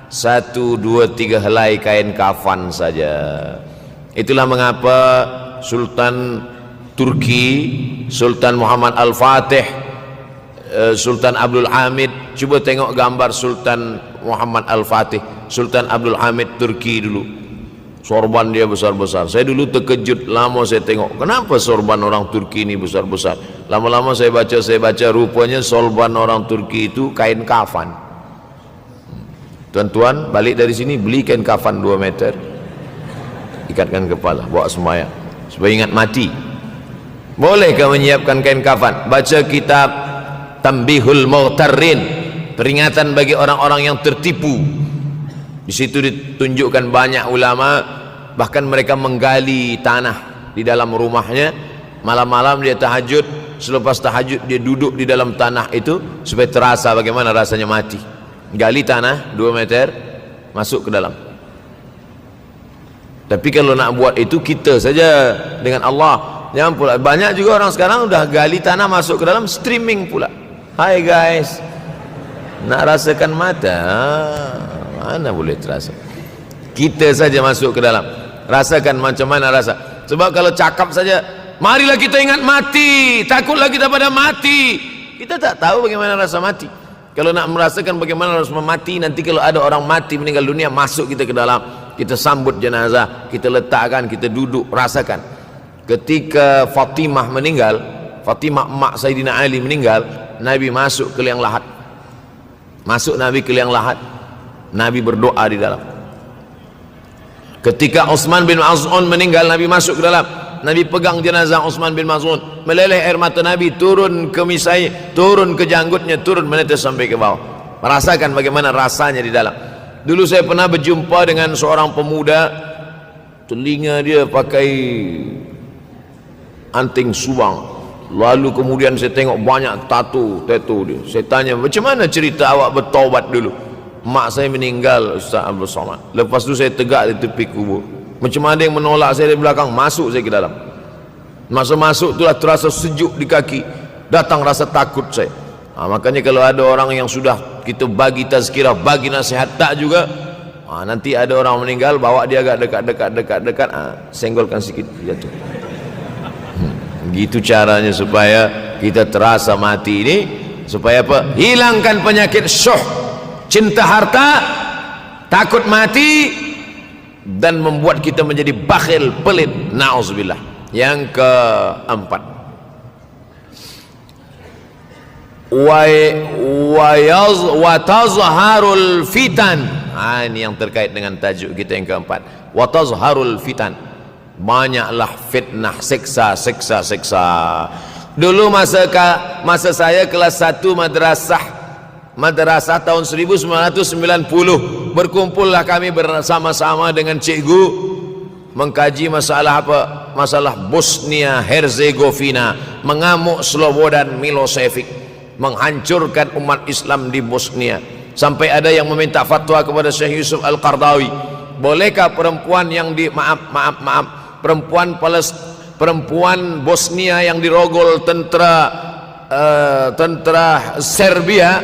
1, 2, 3 helai kain kafan saja. Itulah mengapa Sultan Turki, Sultan Muhammad Al-Fatih, Sultan Abdul Hamid, coba tengok gambar Sultan Muhammad Al-Fatih, Sultan Abdul Hamid Turki dulu. Sorban dia besar-besar. Saya dulu terkejut, lama saya tengok, kenapa sorban orang Turki ini besar-besar. Lama-lama saya baca, rupanya sorban orang Turki itu kain kafan. Tuan-tuan balik dari sini beli kain kafan 2 meter, ikatkan kepala, bawa sembahyang supaya ingat mati. Bolehkah menyiapkan kain kafan? Baca kitab Tanbihul Mughtarrin, peringatan bagi orang-orang yang tertipu. Di situ ditunjukkan banyak ulama, bahkan mereka menggali tanah di dalam rumahnya. Malam-malam dia tahajud, selepas tahajud dia duduk di dalam tanah itu supaya terasa bagaimana rasanya mati. Gali tanah 2 meter, masuk ke dalam. Tapi kalau nak buat itu kita saja dengan Allah. Jangan pula banyak juga orang sekarang udah gali tanah masuk ke dalam streaming pula. Hai guys, nak rasakan mata, mana boleh terasa. Kita saja masuk ke dalam, rasakan macam mana rasa. Sebab kalau cakap saja, marilah kita ingat mati, takutlah kita pada mati, kita tak tahu bagaimana rasa mati. Kalau nak merasakan bagaimana rasa mati, nanti kalau ada orang mati meninggal dunia, masuk kita ke dalam, kita sambut jenazah, kita letakkan, kita duduk, rasakan. Ketika Fatimah meninggal, Fatimah emak Sayyidina Ali meninggal, Nabi masuk ke liang lahat. Masuk Nabi ke liang lahat, Nabi berdoa di dalam. Ketika Utsman bin Maz'un meninggal, Nabi masuk ke dalam, Nabi pegang jenazah Utsman bin Maz'un, meleleh air mata Nabi turun ke misai, turun ke janggutnya, turun menetes sampai ke bawah. Merasakan bagaimana rasanya di dalam. Dulu saya pernah berjumpa dengan seorang pemuda, telinga dia pakai anting subang, lalu kemudian saya tengok banyak tato dia. Saya tanya, macam mana cerita awak bertaubat dulu? Mak saya meninggal, Ustaz Abdul Somad. Lepas tu saya tegak di tepi kubur. Macam mana ada yang menolak saya dari belakang, masuk saya ke dalam. Masa masuk itulah terasa sejuk di kaki, datang rasa takut saya. Makanya kalau ada orang yang sudah kita bagi tazkirah, bagi nasihat tak juga, nanti ada orang meninggal, bawa dia agak dekat, senggolkan sikit, jatuh. Gitu caranya supaya kita terasa mati ini, supaya apa? Hilangkan penyakit syuh, cinta harta, takut mati, dan membuat kita menjadi bakhil, pelit. Na'udzubillah. Yang keempat, wa tazharul fitan. Ini yang terkait dengan tajuk kita yang keempat. Wa tazharul fitan. Banyaklah fitnah, siksa. Dulu masa saya kelas 1 madrasah tahun 1990, berkumpullah kami bersama-sama dengan cikgu mengkaji masalah apa? Masalah Bosnia Herzegovina, mengamuk Slobodan Milosevic, menghancurkan umat Islam di Bosnia. Sampai ada yang meminta fatwa kepada Syekh Yusuf Al-Qardawi, bolehkah perempuan yang perempuan Bosnia yang dirogol tentara Serbia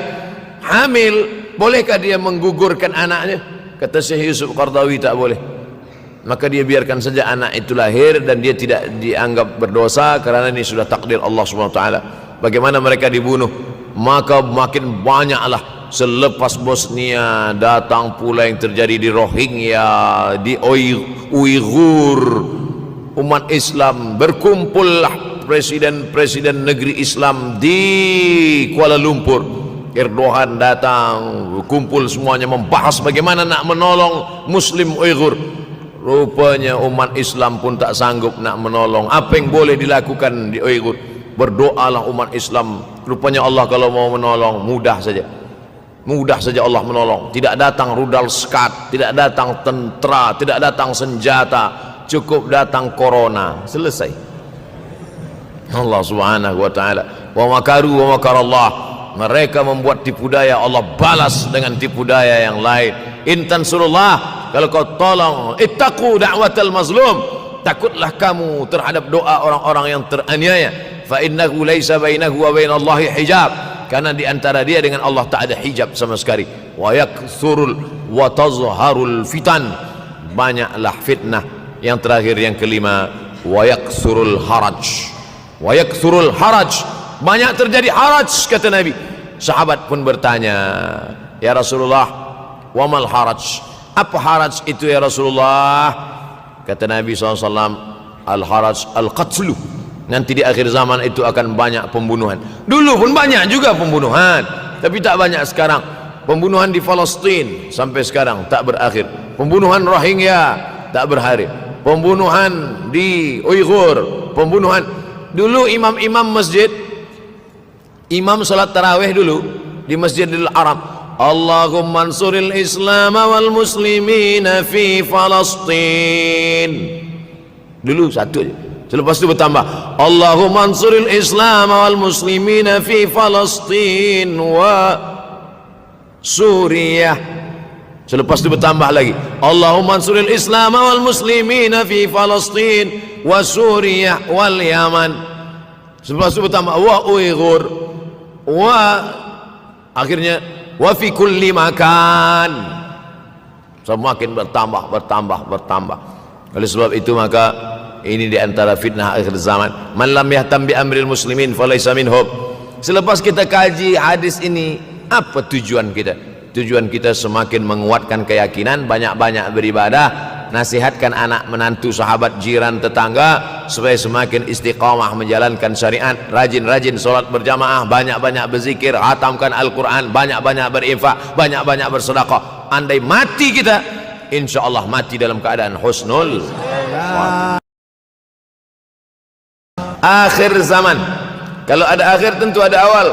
hamil, bolehkah dia menggugurkan anaknya? Kata Syekh Yusuf Qardawi, tak boleh. Maka dia biarkan saja anak itu lahir dan dia tidak dianggap berdosa karena ini sudah takdir Allah SWT. Bagaimana mereka dibunuh? Maka makin banyaklah selepas Bosnia datang pula yang terjadi di Rohingya, di Uighur. Umat Islam berkumpullah presiden-presiden negeri Islam di Kuala Lumpur. Erdogan datang, kumpul semuanya membahas bagaimana nak menolong Muslim Uighur. Rupanya umat Islam pun tak sanggup nak menolong. Apa yang boleh dilakukan di Uighur? Berdoalah umat Islam. Rupanya Allah kalau mau menolong mudah saja. Mudah saja Allah menolong. Tidak datang rudal skat, tidak datang tentera, tidak datang senjata. Cukup datang corona, selesai. Allah Subhanahu wa taala, wa makaru wa makarallah. Mereka membuat tipu daya, Allah balas dengan tipu daya yang lain. In tansurullah, kalau kau tolong, ittaqu da'watal mazlum, takutlah kamu terhadap doa orang-orang yang teraniaya. Fa innahu laisa bainahu wa bainallahi hijab, karena di antara dia dengan Allah tak ada hijab sama sekali. Wa yakthurul wa tazharul fitan, banyaklah fitnah. Yang terakhir, yang kelima, wa yakthurul haraj. Wa yakthurul haraj, banyak terjadi haraj, kata Nabi. Sahabat pun bertanya, ya Rasulullah, wa mal haraj? Apa haraj itu ya Rasulullah? Kata Nabi SAW, al haraj al qatlu. Nanti di akhir zaman itu akan banyak pembunuhan. Dulu pun banyak juga pembunuhan, tapi tak banyak sekarang. Pembunuhan di Palestin sampai sekarang tak berakhir. Pembunuhan Rohingya tak berakhir. Pembunuhan di Uighur, pembunuhan. Dulu imam-imam masjid, imam salat tarawih dulu di Masjidil Haram, Allahumma ansuril Islam wal muslimina fi Palestin. Dulu satu aja. Selepas itu bertambah, Allahumma ansuril Islam wal muslimina fi Palestin wa Suriah Selepas itu bertambah lagi, Allahumma ansuril Islam wal muslimina fi Palestin wa Suriah wal Yaman. Selepas itu bertambah wa Uighur wa akhirnya wa fi kulli makan. Semakin bertambah. Oleh sebab itu maka ini di antara fitnah akhir zaman. Man lam yahtam bi amril muslimin falaysa minhum. Selepas kita kaji hadis ini, apa tujuan kita? Tujuan kita semakin menguatkan keyakinan, banyak-banyak beribadah, nasihatkan anak menantu, sahabat, jiran, tetangga supaya semakin istiqamah menjalankan syariat, rajin-rajin solat berjamaah, banyak-banyak berzikir, hatamkan Al-Quran, banyak-banyak berinfak, banyak-banyak bersedekah. Andai mati kita, insya Allah mati dalam keadaan husnul akhir zaman. Kalau ada akhir tentu ada awal.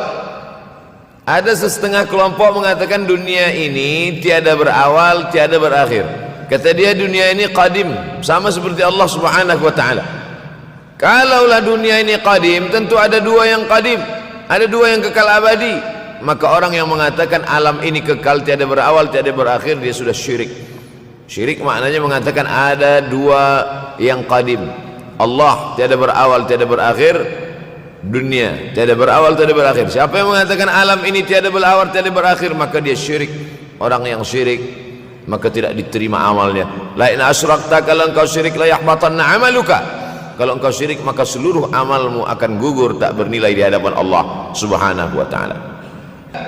Ada setengah kelompok mengatakan dunia ini tiada berawal, tiada berakhir. Kata dia dunia ini qadim, sama seperti Allah Subhanahu wa taala. Kalaulah dunia ini qadim, tentu ada dua yang qadim, ada dua yang kekal abadi. Maka orang yang mengatakan alam ini kekal, tiada berawal, tiada berakhir, dia sudah syirik. Syirik maknanya mengatakan ada dua yang qadim. Allah tiada berawal, tiada berakhir. Dunia tiada berawal, tiada berakhir. Siapa yang mengatakan alam ini tiada berawal, tiada berakhir, maka dia syirik. Orang yang syirik maka tidak diterima amalnya. La in asyrakta, kalau engkau syirik la yahbatanna amaluka. Kalau engkau syirik maka seluruh amalmu akan gugur, tak bernilai di hadapan Allah Subhanahu wa taala.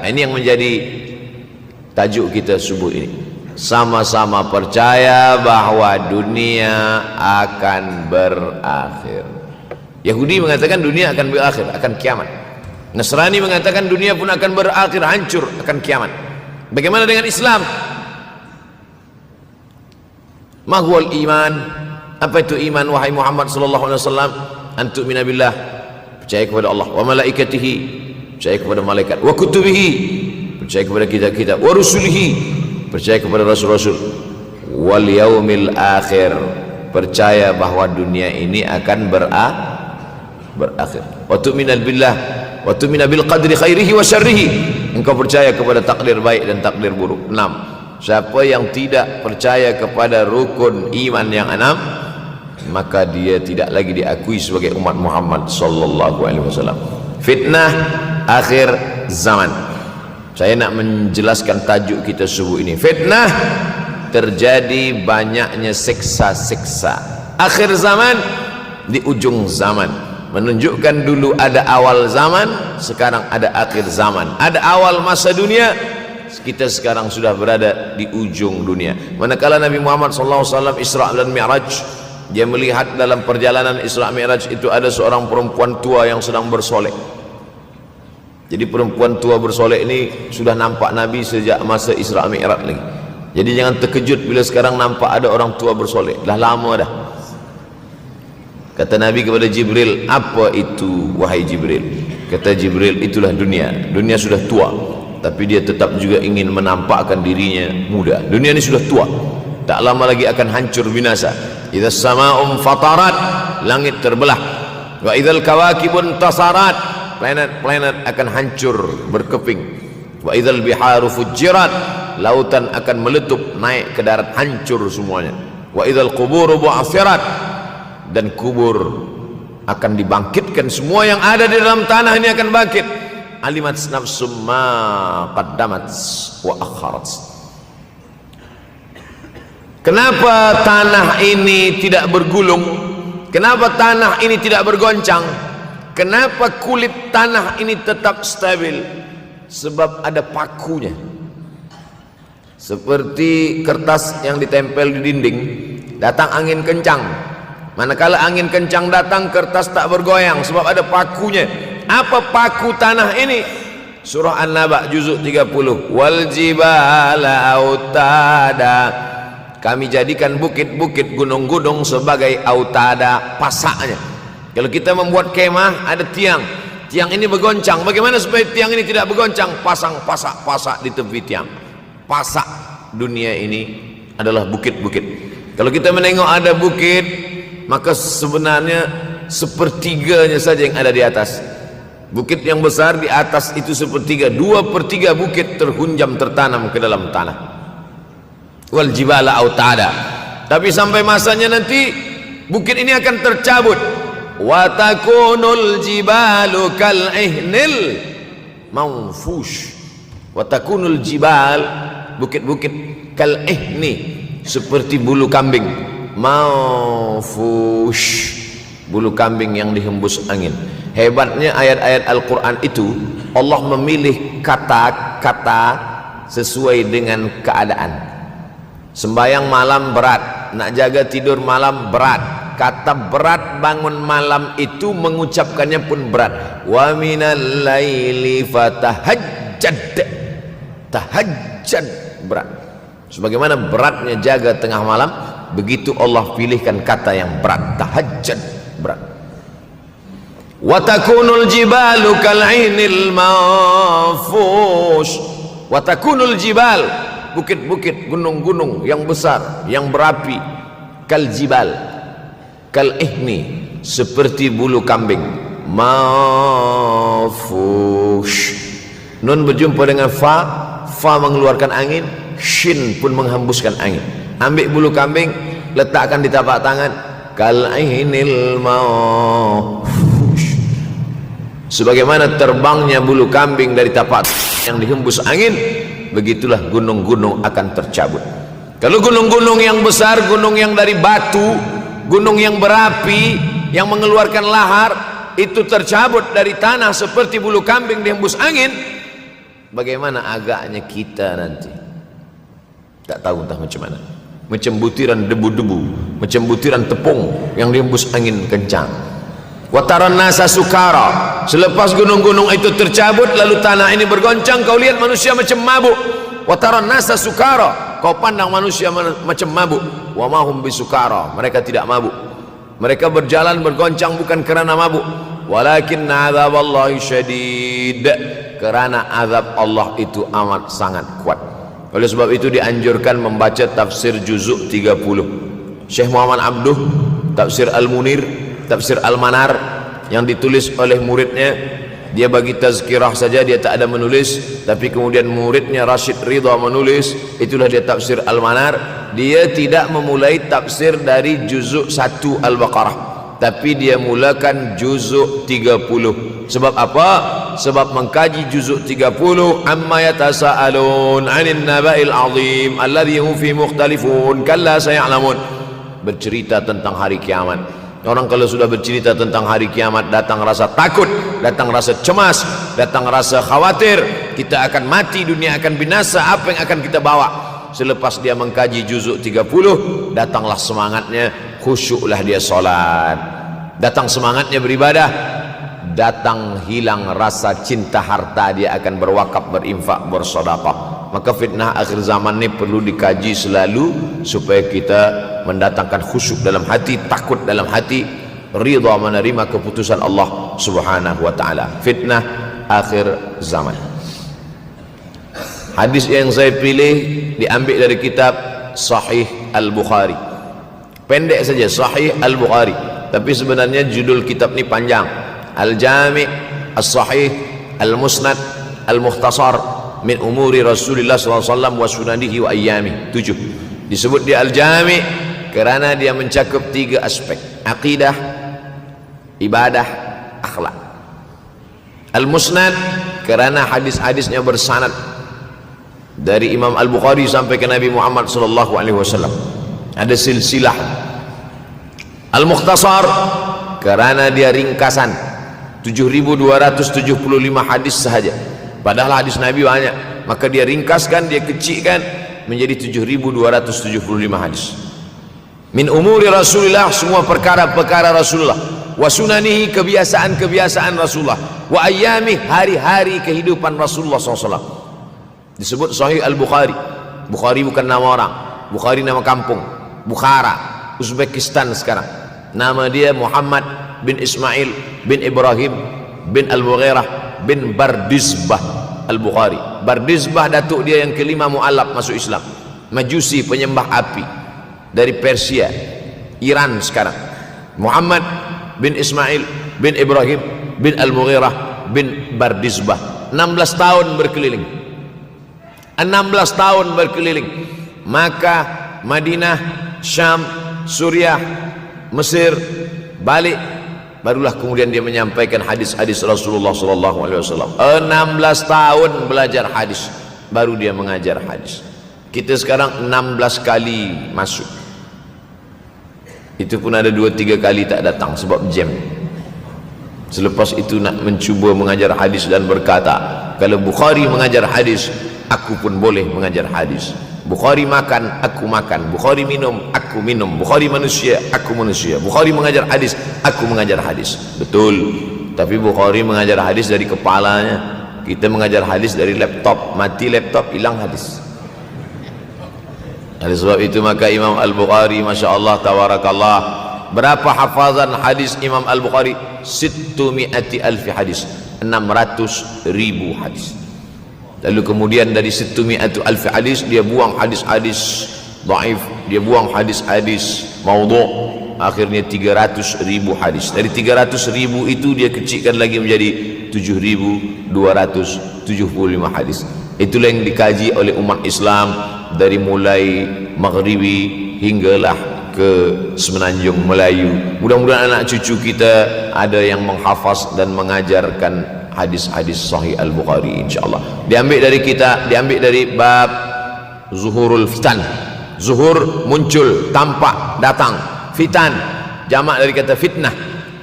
Ini yang menjadi tajuk kita subuh ini. Sama-sama percaya bahwa dunia akan berakhir. Yahudi mengatakan dunia akan berakhir, akan kiamat. Nasrani mengatakan dunia pun akan berakhir, hancur, akan kiamat. Bagaimana dengan Islam? Ma huwal iman? Apa itu iman wahai Muhammad sallallahu alaihi wasallam? An tu'mina billah, percaya kepada Allah, wa malaikatihi, percaya kepada malaikat, wa kutubihi, percaya kepada kitab-kitab, wa rusulihi, percaya kepada rasul-rasul, wal yaumil akhir, percaya bahwa dunia ini akan berakhir. Wa tu'mina billah wa tu'mina bil qadri khairihi wa syarrihi, engkau percaya kepada takdir baik dan takdir buruk. 6. Siapa yang tidak percaya kepada rukun iman yang 6, maka dia tidak lagi diakui sebagai umat Muhammad sallallahu alaihi wasallam. Fitnah akhir zaman. Saya nak menjelaskan tajuk kita subuh ini. Fitnah, terjadi banyaknya siksa-siksa. Akhir zaman, di ujung zaman. Menunjukkan dulu ada awal zaman, sekarang ada akhir zaman. Ada awal masa dunia, kita sekarang sudah berada di ujung dunia. Manakala Nabi Muhammad SAW Isra dan Mi'raj, dia melihat dalam perjalanan Isra Mi'raj itu ada seorang perempuan tua yang sedang bersolek. Jadi perempuan tua bersolek ini sudah nampak Nabi sejak masa Isra Mi'raj lagi. Jadi jangan terkejut bila sekarang nampak ada orang tua bersolek. Dah lama dah. Kata Nabi kepada Jibril, apa itu wahai Jibril? Kata Jibril, itulah dunia. Dunia sudah tua, tapi dia tetap juga ingin menampakkan dirinya muda. Dunia ini sudah tua, tak lama lagi akan hancur binasa. Idza sama'um fatarat, langit terbelah. Wa idzal kawakibun tasarat, planet-planet akan hancur berkeping. Wa idzal biharu fujirat, lautan akan meletup naik ke darat, hancur semuanya. Wa idzal quburu bu'athirat, dan kubur akan dibangkitkan. Semua yang ada di dalam tanah ini akan bangkit. Alimat nafsum ma qaddamat wa akharat. Kenapa tanah ini tidak bergulung? Kenapa tanah ini tidak bergoncang? Kenapa kulit tanah ini tetap stabil? Sebab ada pakunya. Seperti kertas yang ditempel di dinding, datang angin kencang, manakala angin kencang datang, kertas tak bergoyang sebab ada pakunya. Apa paku tanah ini? Surah An-Naba juzuk 30. Wal jibala autada, kami jadikan bukit-bukit, gunung-gunung sebagai autada, pasaknya. Kalau kita membuat kemah, ada tiang, tiang ini bergoncang. Bagaimana supaya tiang ini tidak bergoncang? Pasang pasak-pasak di tepi tiang. Pasak dunia ini adalah bukit-bukit. Kalau kita menengok ada bukit, maka sebenarnya sepertiganya saja yang ada di atas. Bukit yang besar di atas itu sepertiga, 2/3 bukit terhunjam, tertanam ke dalam tanah. wal jibala autada. Tapi sampai masanya nanti bukit ini akan tercabut. Wa takunul jibalu kal ihnil manfush. Wa takunul jibal, bukit-bukit kal ihni, seperti bulu kambing. Manfush, bulu kambing yang dihembus angin. Hebatnya ayat-ayat Al-Quran itu, Allah memilih kata-kata sesuai dengan keadaan. Sembayang malam berat, nak jaga tidur malam berat. Kata berat bangun malam itu mengucapkannya pun berat. Wa minal laili fatahajjad, tahajjud berat. Sebagaimana beratnya jaga tengah malam, begitu Allah pilihkan kata yang berat, tahajjud berat. Wa takunul jibalu kal ainil manfush. Wa takunul jibal, bukit-bukit, gunung-gunung yang besar, yang berapi, kal jibal, kal ihni, seperti bulu kambing. Manfush, nun berjumpa dengan fa mengeluarkan angin, shin pun menghembuskan angin. Ambil bulu kambing, letakkan di tapak tangan, kal ainil manfush, sebagaimana terbangnya bulu kambing dari tapak yang dihembus angin, begitulah gunung-gunung akan tercabut. Kalau gunung-gunung yang besar, gunung yang dari batu, gunung yang berapi, yang mengeluarkan lahar, itu tercabut dari tanah seperti bulu kambing dihembus angin, bagaimana agaknya kita nanti? Tak tahu entah macam mana. Macam butiran debu-debu, macam butiran tepung yang dihembus angin kencang. Wataran nasa sukara, selepas gunung-gunung itu tercabut lalu tanah ini bergoncang, kau lihat manusia macam mabuk. Wataran nasa sukara, kau pandang manusia macam mabuk. Wa mahum bisukara, mereka tidak mabuk. Mereka berjalan bergoncang bukan kerana mabuk, walakin azaballahi syadid, kerana azab Allah itu amat sangat kuat. Oleh sebab itu dianjurkan membaca tafsir juzuk 30. Syekh Muhammad Abduh, tafsir Al-Munir, tafsir Al-Manar, yang ditulis oleh muridnya. Dia bagi tazkirah saja, dia tak ada menulis, tapi kemudian muridnya Rashid Ridha menulis, itulah dia tafsir Al-Manar. Dia tidak memulai tafsir dari juzuk 1 Al-Baqarah, tapi dia mulakan juzuk 30. Sebab apa? Sebab mengkaji juzuk 30, amma yatasaalun 'anil naba'il 'azim alladhi hum fi mukhtalifun kalla saya'lamun, bercerita tentang hari kiamat. Orang kalau sudah bercerita tentang hari kiamat, datang rasa takut, datang rasa cemas, datang rasa khawatir, kita akan mati, dunia akan binasa, apa yang akan kita bawa? Selepas dia mengkaji juzuk 30, datanglah semangatnya, khusyuklah dia solat, datang semangatnya beribadah, datang hilang rasa cinta harta, dia akan berwakaf, berinfak, bersedekah. Maka fitnah akhir zaman ini perlu dikaji selalu supaya kita mendatangkan khusyuk dalam hati, takut dalam hati, ridha menerima keputusan Allah Subhanahu wa taala. Fitnah akhir zaman. Hadis yang saya pilih diambil dari kitab Sahih Al-Bukhari. Pendek saja, Sahih Al-Bukhari, tapi sebenarnya judul kitab ini panjang. Al-Jami' As-Sahih Al-Musnad Al-Mukhtasar min umuri Rasulullah SAW wa sunanihi wa ayyami. 7. Disebut dia Al-Jami' kerana dia mencakup 3 aspek: akidah, ibadah, akhlak. Al-Musnad kerana hadis-hadisnya bersanad dari Imam Al-Bukhari sampai ke Nabi Muhammad SAW, ada silsilah. Al-Mukhtasar kerana dia ringkasan, 7.275 hadis sahaja, padahal hadis Nabi banyak, maka dia ringkaskan, dia kecilkan menjadi 7.275 hadis. Min umuri Rasulullah, semua perkara-perkara Rasulullah, wa sunanihi, kebiasaan-kebiasaan Rasulullah, wa ayyami, hari-hari kehidupan Rasulullah SAW. Disebut Sahih Al-Bukhari. Bukhari bukan nama orang, Bukhari nama kampung, Bukhara, Uzbekistan sekarang. Nama dia Muhammad bin Ismail bin Ibrahim bin Al-Mughirah bin Bardizbah Al-Bukhari. Bardizbah datuk dia yang kelima mu'alaf masuk Islam, Majusi, penyembah api, dari Persia, Iran sekarang. Muhammad bin Ismail bin Ibrahim bin Al-Mughirah bin Bardizbah. 16 tahun berkeliling, 16 tahun berkeliling Makkah, Madinah, Syam, Suriah, Mesir, balik, barulah kemudian dia menyampaikan hadis-hadis Rasulullah SAW. 16 tahun belajar hadis, baru dia mengajar hadis. Kita sekarang 16 kali masuk, itu pun ada 2-3 kali tak datang sebab jam. Selepas itu nak mencuba mengajar hadis dan berkata, kalau Bukhari mengajar hadis, aku pun boleh mengajar hadis. Bukhari makan, aku makan. Bukhari minum, aku minum. Bukhari manusia, aku manusia. Bukhari mengajar hadis, aku mengajar hadis. Betul, tapi Bukhari mengajar hadis dari kepalanya, kita mengajar hadis dari laptop. Mati laptop, hilang hadis. Oleh sebab itu maka Imam Al-Bukhari, Masya Allah, Tabarakallah, berapa hafazan hadis Imam Al-Bukhari? 600,000 hadis, 600,000 hadis. Lalu kemudian dari 600,000 hadis dia buang hadis-hadis dhaif, dia buang hadis-hadis maudhu', akhirnya 300,000 hadis. Dari 300,000 itu dia kecilkan lagi menjadi 7,275 hadis. Itulah yang dikaji oleh umat Islam dari mulai Maghribi hinggalah ke Semenanjung Melayu. Mudah-mudahan anak cucu kita ada yang menghafaz dan mengajarkan hadis-hadis Sahih Al-Bukhari, insyaallah. Diambil dari kita, diambil dari bab zuhurul fitan. Zuhur, muncul, tampak, datang. Fitan, jamak dari kata fitnah.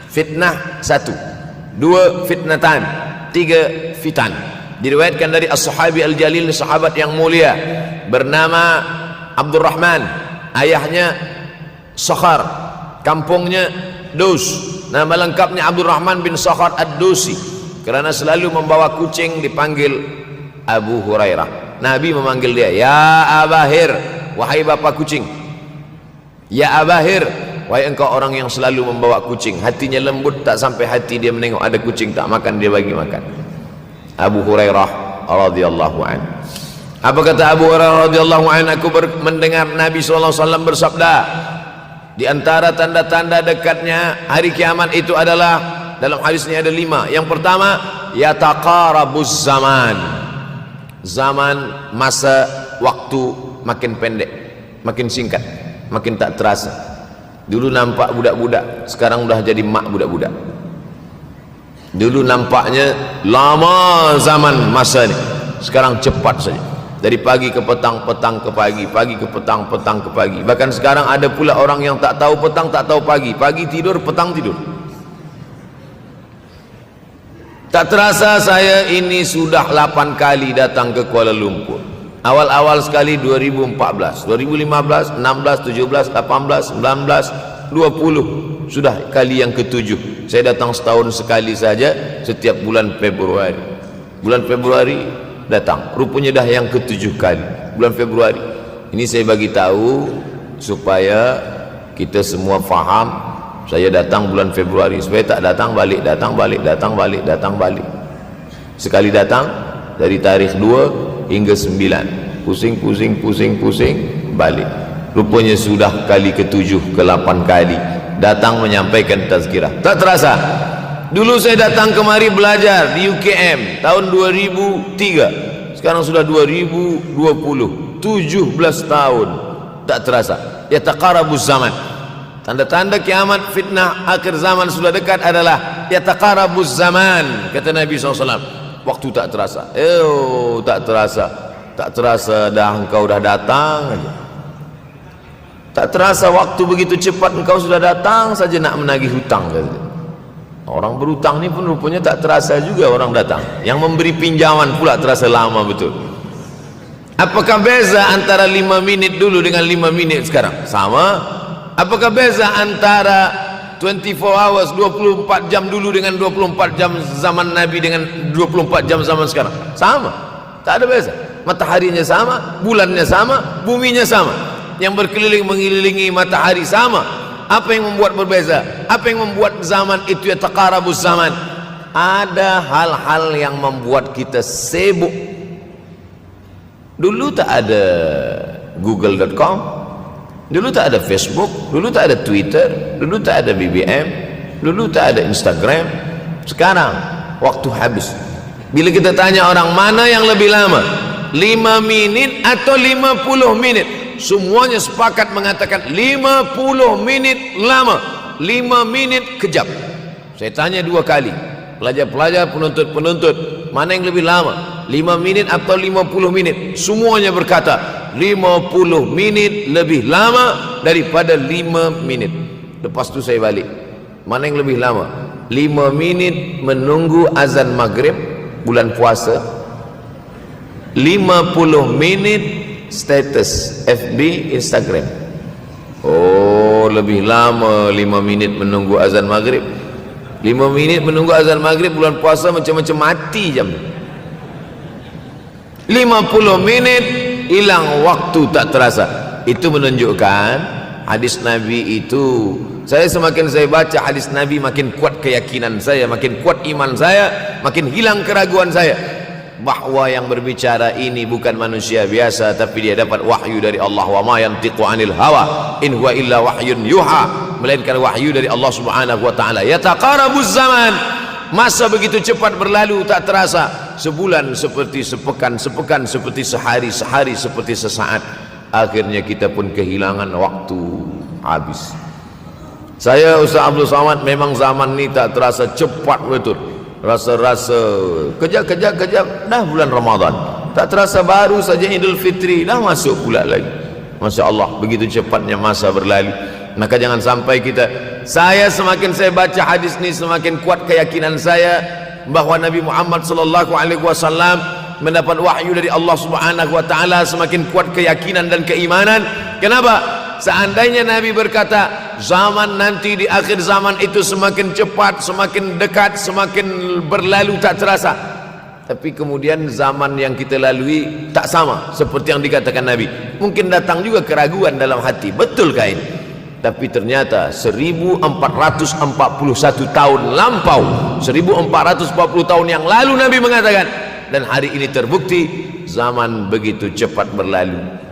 Fitnah 1, 2 fitnatan, 3 fitan. Diriwayatkan dari as-sahabi al-jalil, sahabat yang mulia bernama Abdurrahman, ayahnya Sakhar, kampungnya Dus. Nama lengkapnya Abdurrahman bin Sakhar ad-Dusi. Kerana selalu membawa kucing dipanggil Abu Hurairah. Nabi memanggil dia, ya Abahir, wahai bapak kucing. Ya Abahir, wahai engkau orang yang selalu membawa kucing. Hatinya lembut, tak sampai hati dia menengok ada kucing tak makan, dia bagi makan. Abu Hurairah radhiyallahu anhu. Apa kata Abu Hurairah radhiyallahu anhu? Aku mendengar Nabi SAW bersabda, di antara tanda-tanda dekatnya hari kiamat itu adalah, dalam hadis ini ada 5. Yang pertama, yataqarabuz zaman. Zaman, masa, waktu makin pendek, makin singkat, makin tak terasa. Dulu nampak budak-budak, sekarang udah jadi mak budak-budak. Dulu nampaknya lama zaman masa ni, sekarang cepat saja. Dari pagi ke petang, petang ke pagi, pagi ke petang, petang ke pagi. Bahkan sekarang ada pula orang yang tak tahu petang, tak tahu pagi. Pagi tidur, petang tidur. Tak terasa saya ini sudah 8 kali datang ke Kuala Lumpur. Awal-awal sekali 2014, 2015, 16, 17, 18, 19, 20. Sudah kali yang ke-7. Saya datang setahun sekali saja, setiap bulan Februari. Bulan Februari datang, rupanya dah yang ke-7 kali bulan Februari. Ini saya bagi tahu supaya kita semua faham. Saya datang bulan Februari, supaya tak datang balik, datang balik, datang balik, datang balik. Sekali datang dari tarikh 2 hingga 9, pusing, pusing, pusing, pusing, balik. Rupanya sudah kali ke-7, ke-8 kali datang menyampaikan tazkirah. Tak terasa. Dulu saya datang kemari belajar di UKM tahun 2003. Sekarang sudah 2020, 17 tahun. Tak terasa. Yataqarabuz zaman. Tanda-tanda kiamat, fitnah akhir zaman sudah dekat adalah yataqarabuz zaman, kata Nabi SAW. Waktu tak terasa. Tak terasa. Tak terasa dah engkau dah datang aja. Tak terasa waktu begitu cepat, engkau sudah datang saja nak menagih hutang, kata. Orang berhutang ni pun rupanya tak terasa juga orang datang. Yang memberi pinjaman pula terasa lama betul. Apakah beza antara 5 minit dulu dengan 5 minit sekarang? Sama. Apakah beza antara 24 hours, 24 jam dulu dengan 24 jam zaman Nabi dengan 24 jam zaman sekarang? Sama. Tak ada beza. Mataharinya sama, bulannya sama, buminya sama. Yang berkeliling mengelilingi matahari sama. Apa yang membuat berbeza? Apa yang membuat zaman itu yataqarabuz zaman? Ada hal-hal yang membuat kita sibuk. Dulu tak ada google.com, dulu tak ada Facebook, dulu tak ada Twitter, dulu tak ada BBM, dulu tak ada Instagram. Sekarang waktu habis. Bila kita tanya orang mana yang lebih lama, 5 minit atau 50 menit, semuanya sepakat mengatakan 50 menit lama, 5 menit kejam. Saya tanya 2 kali, pelajar-pelajar, penuntut-penuntut, mana yang lebih lama, 5 menit atau 50 menit? Semuanya berkata 50 menit lebih lama daripada 5 menit. Lepas tu saya balik, mana yang lebih lama? 5 menit menunggu azan maghrib bulan puasa, 50 menit status FB, Instagram. Oh, lebih lama 5 minit menunggu azan maghrib. 5 minit menunggu azan maghrib bulan puasa macam-macam mati jam. 50 menit hilang waktu tak terasa. Itu menunjukkan hadis Nabi itu, saya semakin saya baca hadis Nabi makin kuat keyakinan saya, makin kuat iman saya, makin hilang keraguan saya bahwa yang berbicara ini bukan manusia biasa, tapi dia dapat wahyu dari Allah. Wa ma yantiqu anil hawa in huwa illa wahyun yuha, melainkan wahyu dari Allah Subhanahu wa taala. Yataqarabuz zaman, masa begitu cepat berlalu tak terasa. Sebulan seperti sepekan, sepekan seperti sehari, sehari seperti sesaat. Akhirnya kita pun kehilangan waktu, habis. Saya Ustaz Abdul Samad, memang zaman ni tak terasa, cepat betul. Rasa-rasa kejap-kejap dah bulan Ramadan, tak terasa baru saja Idul Fitri dah masuk pula lagi. Masya Allah, begitu cepatnya masa berlalu. Maka jangan sampai kita, saya semakin saya baca hadis ni semakin kuat keyakinan saya bahwa Nabi Muhammad sallallahu alaihi wasallam mendapat wahyu dari Allah Subhanahu wa taala, semakin kuat keyakinan dan keimanan. Kenapa? Seandainya Nabi berkata zaman nanti di akhir zaman itu semakin cepat, semakin dekat, semakin berlalu tak terasa, tapi kemudian zaman yang kita lalui tak sama seperti yang dikatakan Nabi. Mungkin datang juga keraguan dalam hati, betulkah ini? Tapi ternyata 1441 tahun lampau, 1440 tahun yang lalu Nabi mengatakan, dan hari ini terbukti zaman begitu cepat berlalu.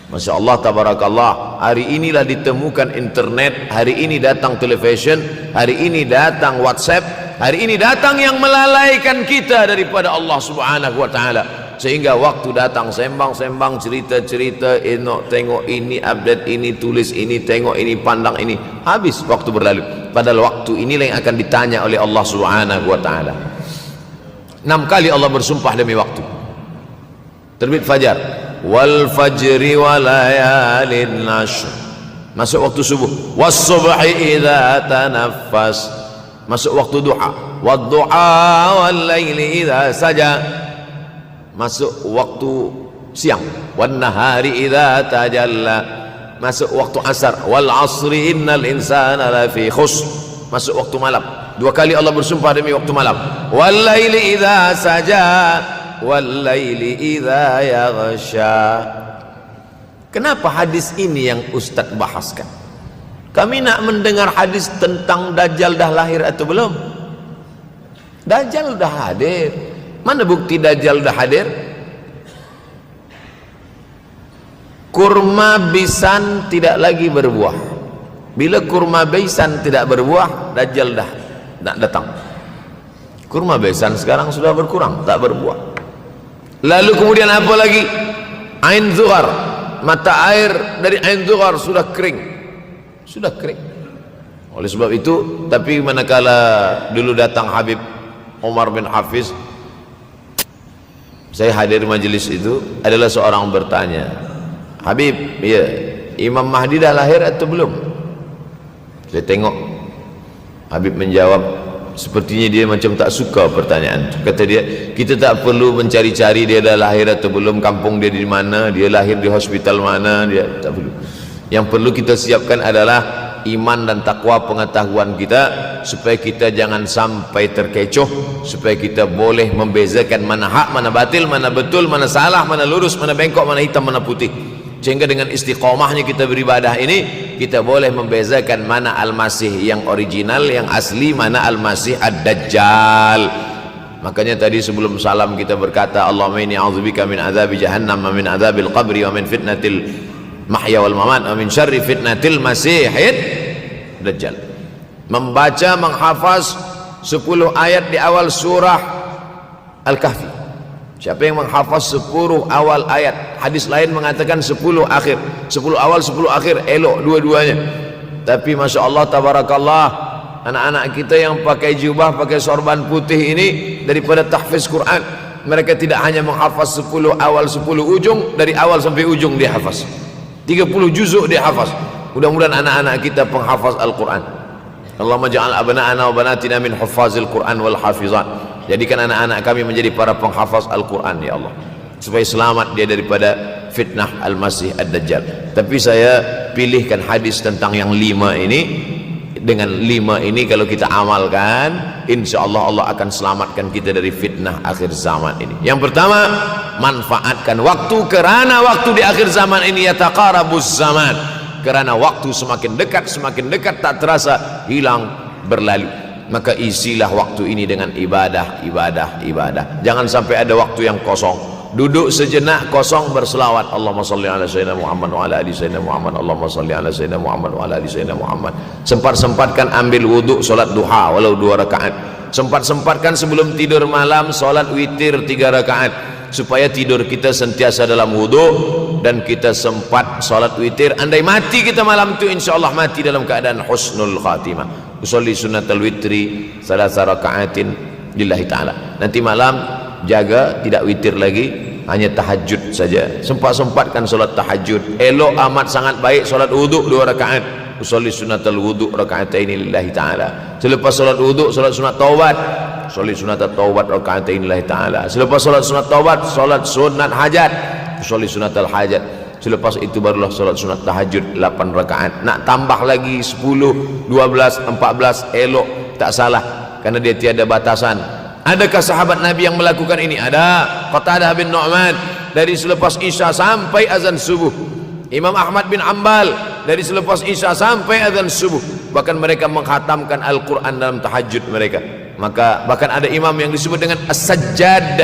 Masya Allah, tabarakallah. Hari inilah ditemukan internet, hari ini datang television, hari ini datang WhatsApp, hari ini datang yang melalaikan kita daripada Allah Subhanahu wa taala. Sehingga waktu datang sembang-sembang, cerita-cerita, tengok ini, update ini, tulis ini, tengok ini, pandang ini, habis waktu berlalu. Padahal waktu inilah yang akan ditanya oleh Allah Subhanahu wa taala. 6 kali Allah bersumpah demi waktu. Terbit fajar, wal fajri wa layalin nashr, masuk waktu subuh. Was subhi idza tanaffas, masuk waktu duha. Wad duha wal laili idza saja, masuk waktu siang. Wan nahari idza tajalla, masuk waktu asar. Wal asri innal insana lafi khusr, masuk waktu malam. 2 kali Allah bersumpah demi waktu malam. Wal laili idza saja wal laili idza yaghsha. Kenapa hadis ini yang Ustaz bahaskan? Kami nak mendengar hadis tentang Dajjal dah lahir atau belum? Dajjal dah hadir. Mana bukti Dajjal dah hadir? Kurma bisan tidak lagi berbuah. Bila kurma bisan tidak berbuah, Dajjal dah nak datang. Kurma bisan sekarang sudah berkurang, tak berbuah. Lalu kemudian apa lagi? Ain Zuhar, mata air dari Ain Zuhar sudah kering, sudah kering. Oleh sebab itu, tapi manakala dulu datang Habib Umar bin Hafiz, saya hadir majelis itu, adalah seorang bertanya, Habib, ya, Imam Mahdi dah lahir atau belum? Saya tengok Habib menjawab, sepertinya dia macam tak suka pertanyaan. Kata dia, kita tak perlu mencari-cari dia dah lahir atau belum, kampung dia di mana, dia lahir di hospital mana, dia tak perlu. Yang perlu kita siapkan adalah iman dan takwa, pengetahuan kita, supaya kita jangan sampai terkecoh, supaya kita boleh membezakan mana hak, mana batil, mana betul, mana salah, mana lurus, mana bengkok, mana hitam, mana putih. Sehingga dengan istiqomahnya kita beribadah ini, kita boleh membezakan mana Al-Masih yang original, yang asli, mana Al-Masih Ad-Dajjal. Makanya tadi sebelum salam kita berkata, Allahumma inni a'udzubika min azabi jahannam wa min azabil qabri wa min fitnatil mahya wal mamat wa min syarri fitnatil masihid Dajjal. Membaca, menghafaz 10 ayat di awal surah Al-Kahfi. Siapa yang menghafaz 10 awal ayat Hadis lain mengatakan 10 akhir, 10 awal 10 akhir, elok dua-duanya. Tapi Masya Allah tabarakallah, anak-anak kita yang pakai jubah, pakai sorban putih ini, daripada tahfiz Quran, mereka tidak hanya menghafaz 10 awal 10 ujung, dari awal sampai ujung dia hafaz 30 juzuk dia hafaz. Mudah-mudahan anak-anak kita penghafaz Al-Quran. Allahumma ja'al abna'ana wa banatina min huffazil Quran wal hafizan. Jadikan anak-anak kami menjadi para penghafaz Al-Quran ya Allah, supaya selamat dia daripada fitnah Al-Masih Ad-Dajjal. Tapi saya pilihkan hadis tentang yang 5 ini. Dengan 5 ini kalau kita amalkan, insya Allah Allah akan selamatkan kita dari fitnah akhir zaman ini. Yang pertama, manfaatkan waktu, kerana waktu di akhir zaman ini yataqarabuz zaman, karena waktu semakin dekat tak terasa hilang berlalu. Maka isilah waktu ini dengan ibadah. Jangan sampai ada waktu yang kosong. Duduk sejenak kosong berselawat, Allahumma salli ala sayyidina Muhammad wa ala ali sayyidina Muhammad, Allahumma salli ala sayyidina Muhammad wa ala ali sayyidina Muhammad. Sempat-sempatkan ambil wuduk, solat duha walau 2 rakaat. Sempat-sempatkan sebelum tidur malam solat witir 3 rakaat, supaya tidur kita sentiasa dalam wuduk dan kita sempat solat witir. Andai mati kita malam itu, insyaallah mati dalam keadaan husnul khatimah. Usolli sunnatal witri 3 rakaatin lillahi ta'ala. Nanti malam jaga tidak witir lagi, hanya tahajud saja. Sempat-sempatkan solat tahajud. Elok amat sangat baik solat wuduk 2 rakaat. Usolli sunnatal wuduk rakaatain lillahi ta'ala. Selepas solat wuduk solat sunat taubat. Usolli sunatat taubat rakaatain lillahi ta'ala. Selepas solat sunat taubat solat sunat hajat. Usolli sunatal hajat. Selepas itu barulah solat sunat tahajud 8 rakaat. Nak tambah lagi 10, 12, 14 elok, tak salah, karena dia tiada batasan. Adakah sahabat Nabi yang melakukan ini? Ada. Qatadah bin Nu'man dari selepas Isya sampai azan subuh. Imam Ahmad bin Hanbal dari selepas Isya sampai azan subuh. Bahkan mereka menghatamkan Al-Quran dalam tahajud mereka. Maka bahkan ada imam yang disebut dengan As-Sajjad,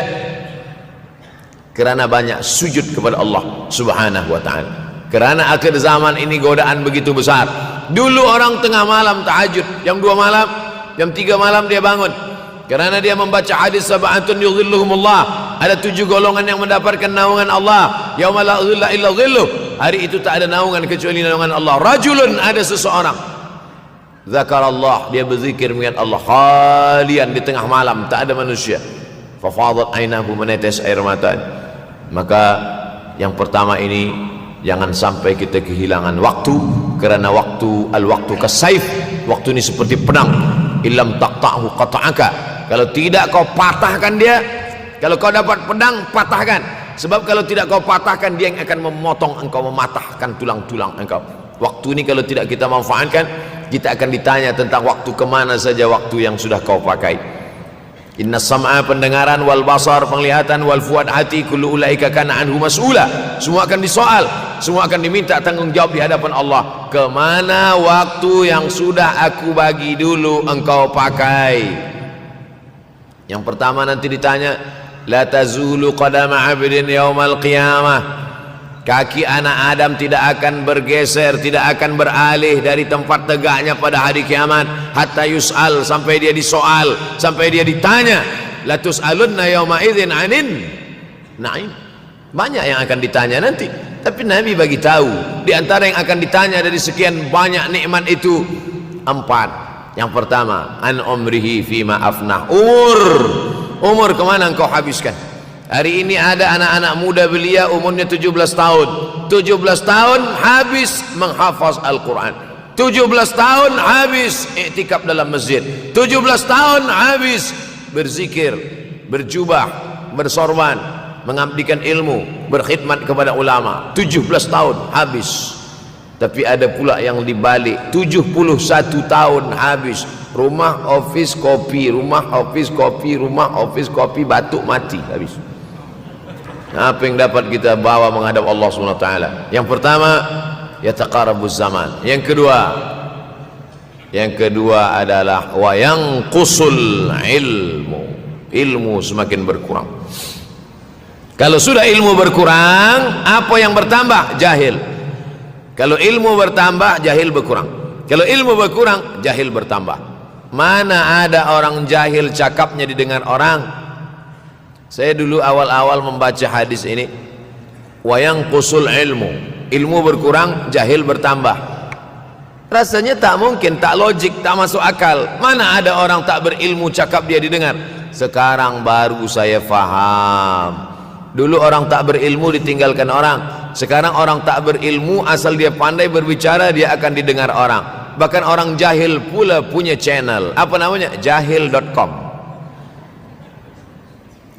kerana banyak sujud kepada Allah Subhanahu wa ta'ala. Kerana akhir zaman ini godaan begitu besar. Dulu orang tengah malam tahajud, jam 2 malam, jam 3 malam dia bangun, kerana dia membaca hadis sab'atun yudhilluhumullah. Ada 7 golongan yang mendapatkan naungan Allah. Yauma la dhilla illa dhilluh. Hari itu tak ada naungan kecuali naungan Allah. Rajulun, ada seseorang, zakarallah, dia berzikir mengingat Allah, khalian, di tengah malam tak ada manusia. Fafadat ainahu, menetes air mata. Maka yang pertama ini, jangan sampai kita kehilangan waktu, kerana waktu, al-waktu kasaif, waktu ini seperti pedang. Illam taqta'hu qata'aka. Kalau tidak kau patahkan dia, kalau kau dapat pedang, patahkan. Sebab kalau tidak kau patahkan, dia yang akan memotong engkau, mematahkan tulang-tulang engkau. Waktu ini kalau tidak kita manfaatkan, kita akan ditanya tentang waktu, kemana saja waktu yang sudah kau pakai. Inna sam'a, pendengaran, wal basar, penglihatan, wal fuad, hati, kullu ulaika kana anhu mas'ula. Semua akan disoal, semua akan diminta tanggung jawab di hadapan Allah. Kemana waktu yang sudah aku bagi dulu engkau pakai? Yang pertama nanti ditanya, la tazulu qadama 'abdin yaumal qiyamah. Kaki anak Adam tidak akan bergeser, tidak akan beralih dari tempat tegaknya pada hari kiamat, hatta yus'al, sampai dia disoal, sampai dia ditanya. La tus'alunna yauma idzin 'anin na'im. Banyak yang akan ditanya nanti, tapi Nabi bagi tahu di antara yang akan ditanya dari sekian banyak nikmat itu 4. Yang pertama, an umrihi fima afnah. Umur kemana engkau habiskan? Hari ini ada anak-anak muda belia umurnya 17 tahun. 17 tahun habis menghafaz Al-Quran. 17 tahun habis iktikaf dalam masjid. 17 tahun habis berzikir, berjubah, bersorban, mengabdikan ilmu, berkhidmat kepada ulama. 17 tahun habis. Tapi ada pula yang dibalik, 71 tahun habis. Rumah, office, kopi, rumah, office, kopi, rumah, office, kopi, batuk, mati, habis. Apa yang dapat kita bawa menghadap Allah SWT? Yang pertama, yataqarabuz zaman. Yang kedua adalah wa yanqusul ilmu semakin berkurang. Kalau sudah ilmu berkurang, apa yang bertambah? Jahil. Kalau ilmu bertambah, jahil berkurang. Kalau ilmu berkurang, jahil bertambah. Mana ada orang jahil cakapnya didengar orang? Saya dulu awal-awal membaca hadis ini, wa yanqusul ilmu, ilmu berkurang, jahil bertambah. Rasanya tak mungkin, tak logik, tak masuk akal. Mana ada orang tak berilmu cakap dia didengar? Sekarang baru saya faham. Dulu orang tak berilmu ditinggalkan orang. Sekarang orang tak berilmu asal dia pandai berbicara, dia akan didengar orang. Bahkan orang jahil pula punya channel. Apa namanya? Jahil.com.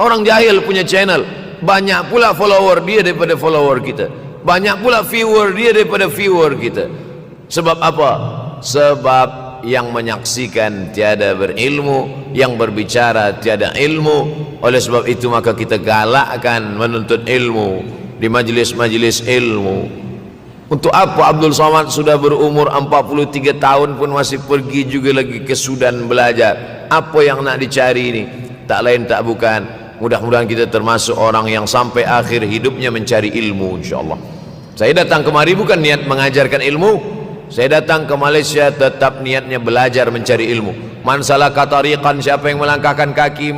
Orang jahil punya channel. Banyak pula follower dia daripada follower kita. Banyak pula viewer dia daripada viewer kita. Sebab apa? Sebab yang menyaksikan tiada berilmu, yang berbicara tiada ilmu. Oleh sebab itu maka kita galakkan menuntut ilmu di majlis-majlis ilmu. Untuk apa Abdul Somad sudah berumur 43 tahun pun masih pergi juga lagi ke Sudan belajar? Apa yang nak dicari ini? Tak lain tak bukan, mudah-mudahan kita termasuk orang yang sampai akhir hidupnya mencari ilmu, insyaAllah. Saya datang kemari bukan niat mengajarkan ilmu. Saya datang ke Malaysia tetap niatnya belajar mencari ilmu. Man salaka tariqan, siapa yang melangkahkan kaki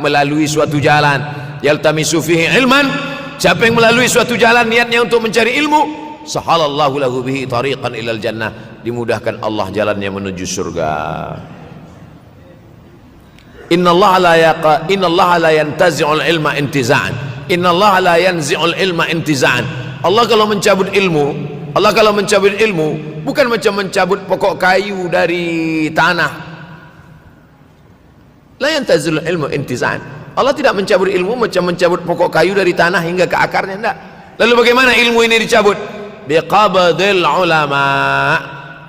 melalui suatu jalan, yaltamisu fihi ilman, siapa yang melalui suatu jalan niatnya untuk mencari ilmu, sahalallahu lahu bihi tariqan ilal jannah, dimudahkan Allah jalannya menuju surga. Innallaha la yantazi'ul ilma intiza'an. Innallaha la yanzi'ul ilma intiza'an. Allah kalau mencabut ilmu, bukan macam mencabut pokok kayu dari tanah. La yantazilul ilmu intiza'an. Allah tidak mencabut ilmu macam mencabut pokok kayu dari tanah hingga ke akarnya, tidak. Lalu bagaimana ilmu ini dicabut? Biqabdil ulama,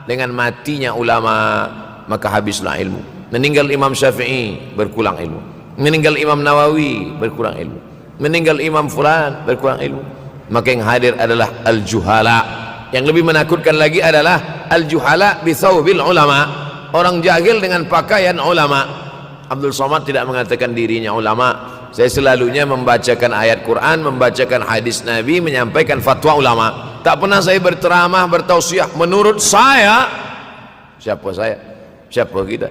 dengan matinya ulama maka habislah ilmu. Meninggal Imam Syafi'i berkurang ilmu, meninggal Imam Nawawi berkurang ilmu, meninggal Imam Fulan berkurang ilmu. Maka yang hadir adalah al-juhala. Yang lebih menakutkan lagi adalah al-juhala bi thawbil ulama, orang jahil dengan pakaian ulama. Abdul Somad tidak mengatakan dirinya ulama. Saya selalunya membacakan ayat Quran, membacakan hadis Nabi, menyampaikan fatwa ulama. Tak pernah saya berteramah, bertausiah menurut saya. Siapa saya? Siapa kita?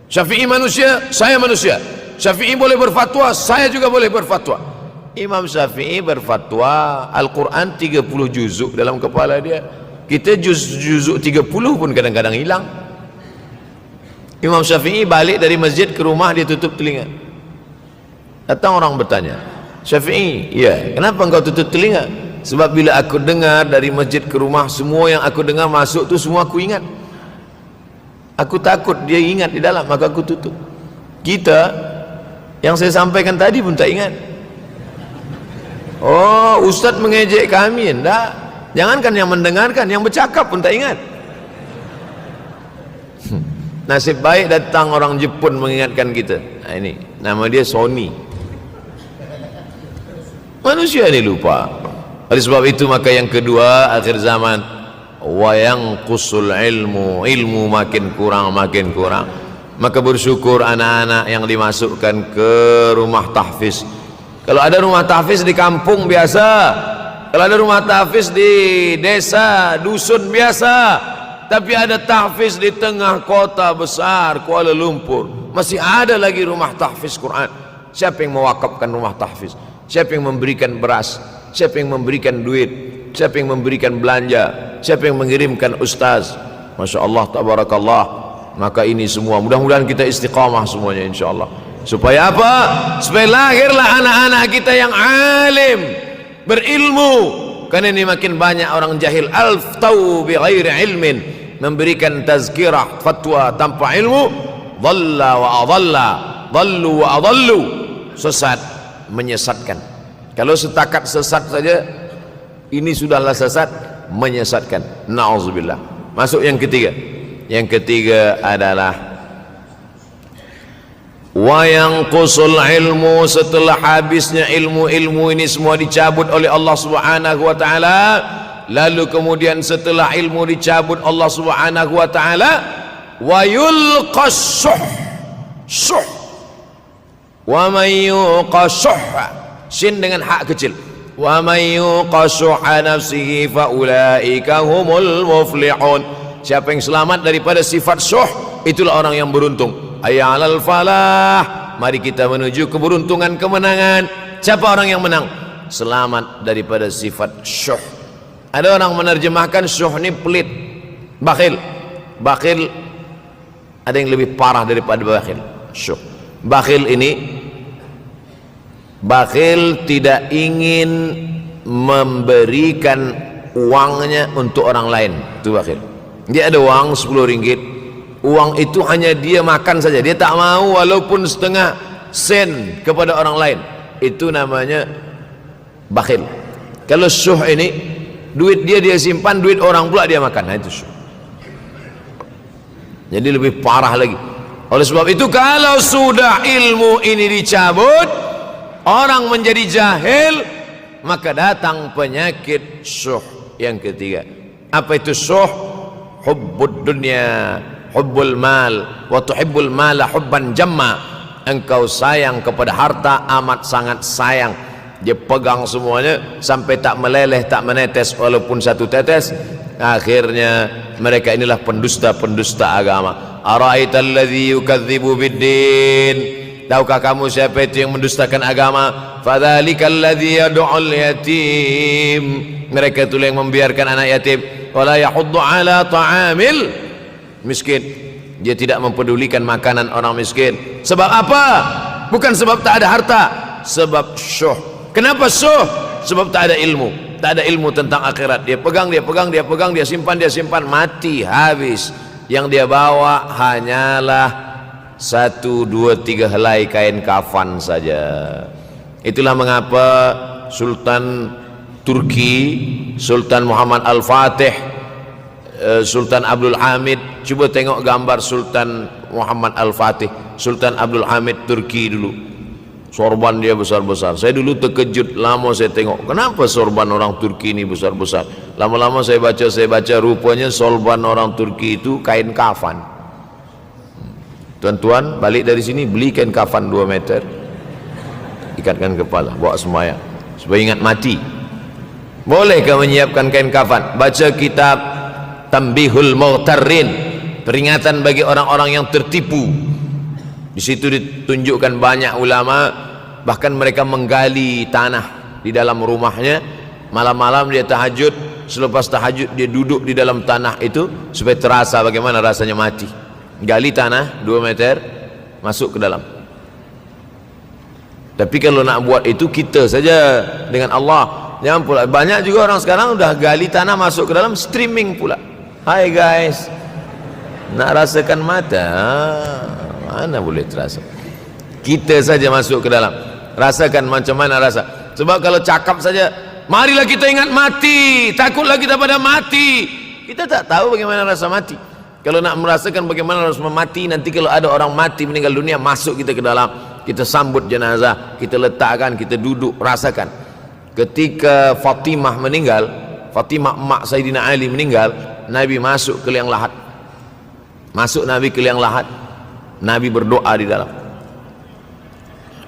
Syafi'i manusia, saya manusia. Syafi'i boleh berfatwa, saya juga boleh berfatwa. Imam Syafi'i berfatwa Al-Quran 30 juzuk dalam kepala dia. Kita juzuk 30 pun kadang-kadang hilang. Imam Syafi'i balik dari masjid ke rumah, dia tutup telinga. Datang orang bertanya, Syafi'i, ya, kenapa engkau tutup telinga? Sebab bila aku dengar dari masjid ke rumah, semua yang aku dengar masuk tu semua aku ingat. Aku takut dia ingat di dalam, maka aku tutup. Kita yang saya sampaikan tadi pun tak ingat. Oh, Ustaz mengejek kami? Enggak. Jangankan yang mendengarkan, yang bercakap pun tak ingat. Nasib baik datang orang Jepun mengingatkan kita. Nah, ini nama dia Sony. Manusia ini lupa. Oleh sebab itu maka yang kedua akhir zaman, wa yanqusul ilmu, ilmu makin kurang. Maka bersyukur anak-anak yang dimasukkan ke rumah tahfiz. Kalau ada rumah tahfiz di kampung biasa, kalau ada rumah tahfiz di desa, dusun biasa, tapi ada tahfiz di tengah kota besar Kuala Lumpur, masih ada lagi rumah tahfiz Quran. Siapa yang mewakafkan rumah tahfiz? Siapa yang memberikan beras? Siapa yang memberikan duit? Siapa yang memberikan belanja? Siapa yang mengirimkan ustaz? Masya Allah, tabarakallah. Maka ini semua mudah-mudahan kita istiqamah semuanya insyaAllah. Supaya apa? Supaya lahirlah anak-anak kita yang alim, berilmu. Karena ini makin banyak orang jahil, alftau bi ghairi ilmin, memberikan tazkirah, fatwa tanpa ilmu. Dhalla wa adalla, dhallu wa adallu, sesat, menyesatkan. Kalau setakat sesat saja, ini sudahlah sesat, menyesatkan. Na'udzubillah. Masuk yang ketiga. Yang ketiga adalah wa yanqusul ilmu, setelah habisnya ilmu-ilmu ini semua dicabut oleh Allah Subhanahu wa taala. Lalu kemudian setelah ilmu dicabut Allah Subhanahu wa taala, wa yulqas syuh. Wa may yuqashuh, sin dengan hak kecil. Wa may yuqashuh nafsihi fa ulaika humul muflihun. Siapa yang selamat daripada sifat syuh, itulah orang yang beruntung. Hayya 'alal falah, mari kita menuju keberuntungan, kemenangan. Siapa orang yang menang? selamat daripada sifat syuh. Ada orang menerjemahkan syuh ni pelit, bakhil. Bakhil ada yang lebih parah daripada bakhil. Syuh. Bakhil ini, bakhil tidak ingin memberikan uangnya untuk orang lain. Itu bakhil. Dia ada uang 10 ringgit, uang itu hanya dia makan saja, dia tak mau walaupun setengah sen kepada orang lain. Itu namanya bakhil. Kalau syuh ini, duit dia simpan, duit orang pula dia makan. Nah, itu syuh. Jadi lebih parah lagi. Oleh sebab itu, kalau sudah ilmu ini dicabut, orang menjadi jahil, maka datang penyakit syuh yang ketiga. Apa itu syuh? Hubbud dunya, hubbul mal, wa tuhibbul mala hubban jamma. Engkau sayang kepada harta, amat sangat sayang. Dia pegang semuanya sampai tak meleleh, tak menetes walaupun satu tetes. Akhirnya mereka inilah pendusta-pendusta agama. Ara'aital ladzi yukadzibu biddin. Tahukah kamu siapa itu yang mendustakan agama? Fadzalikal ladzi yad'ul yatim. Mereka itu yang membiarkan anak yatim. Wala yahuddu ala ta'amil miskin. Dia tidak mempedulikan makanan orang miskin. Sebab apa? Bukan sebab tak ada harta, sebab syuh. Kenapa syuh? Sebab tak ada ilmu. Tak ada ilmu tentang akhirat. Dia pegang, dia pegang, dia pegang, dia simpan, mati, habis. Yang dia bawa hanyalah 1, 2, 3 helai kain kafan saja. Itulah mengapa Sultan Turki, Sultan Muhammad Al-Fatih, Sultan Abdul Hamid, coba tengok gambar Sultan Muhammad Al-Fatih, Sultan Abdul Hamid Turki dulu. Sorban dia besar-besar. Saya dulu terkejut, lama saya tengok, kenapa sorban orang Turki ini besar-besar. Lama-lama saya baca, rupanya sorban orang Turki itu kain kafan. Tuan-tuan balik dari sini, beli kain kafan 2 meter, ikatkan kepala, bawa sembahyang supaya ingat mati. Bolehkah menyiapkan kain kafan? Baca kitab Tambihul Mughtarrin, peringatan bagi orang-orang yang tertipu. Di situ ditunjukkan banyak ulama, bahkan mereka menggali tanah di dalam rumahnya. Malam-malam dia tahajud, selepas tahajud dia duduk di dalam tanah itu supaya terasa bagaimana rasanya mati. Gali tanah 2 meter, masuk ke dalam. Tapi kalau nak buat itu kita saja dengan Allah. Jangan pula, banyak juga orang sekarang udah gali tanah masuk ke dalam, streaming pula. Hai guys, nak rasakan mata, mana boleh terasa. Kita saja masuk ke dalam, rasakan macam mana rasa. Sebab kalau cakap saja, marilah kita ingat mati, takutlah kita pada mati, kita tak tahu bagaimana rasa mati. Kalau nak merasakan bagaimana rasa mati, nanti kalau ada orang mati meninggal dunia, masuk kita ke dalam, kita sambut jenazah, kita letakkan, kita duduk, rasakan. Ketika Fatimah meninggal, Fatimah emak Sayyidina Ali meninggal, Nabi masuk ke liang lahat. Masuk Nabi ke liang lahat, Nabi berdoa di dalam.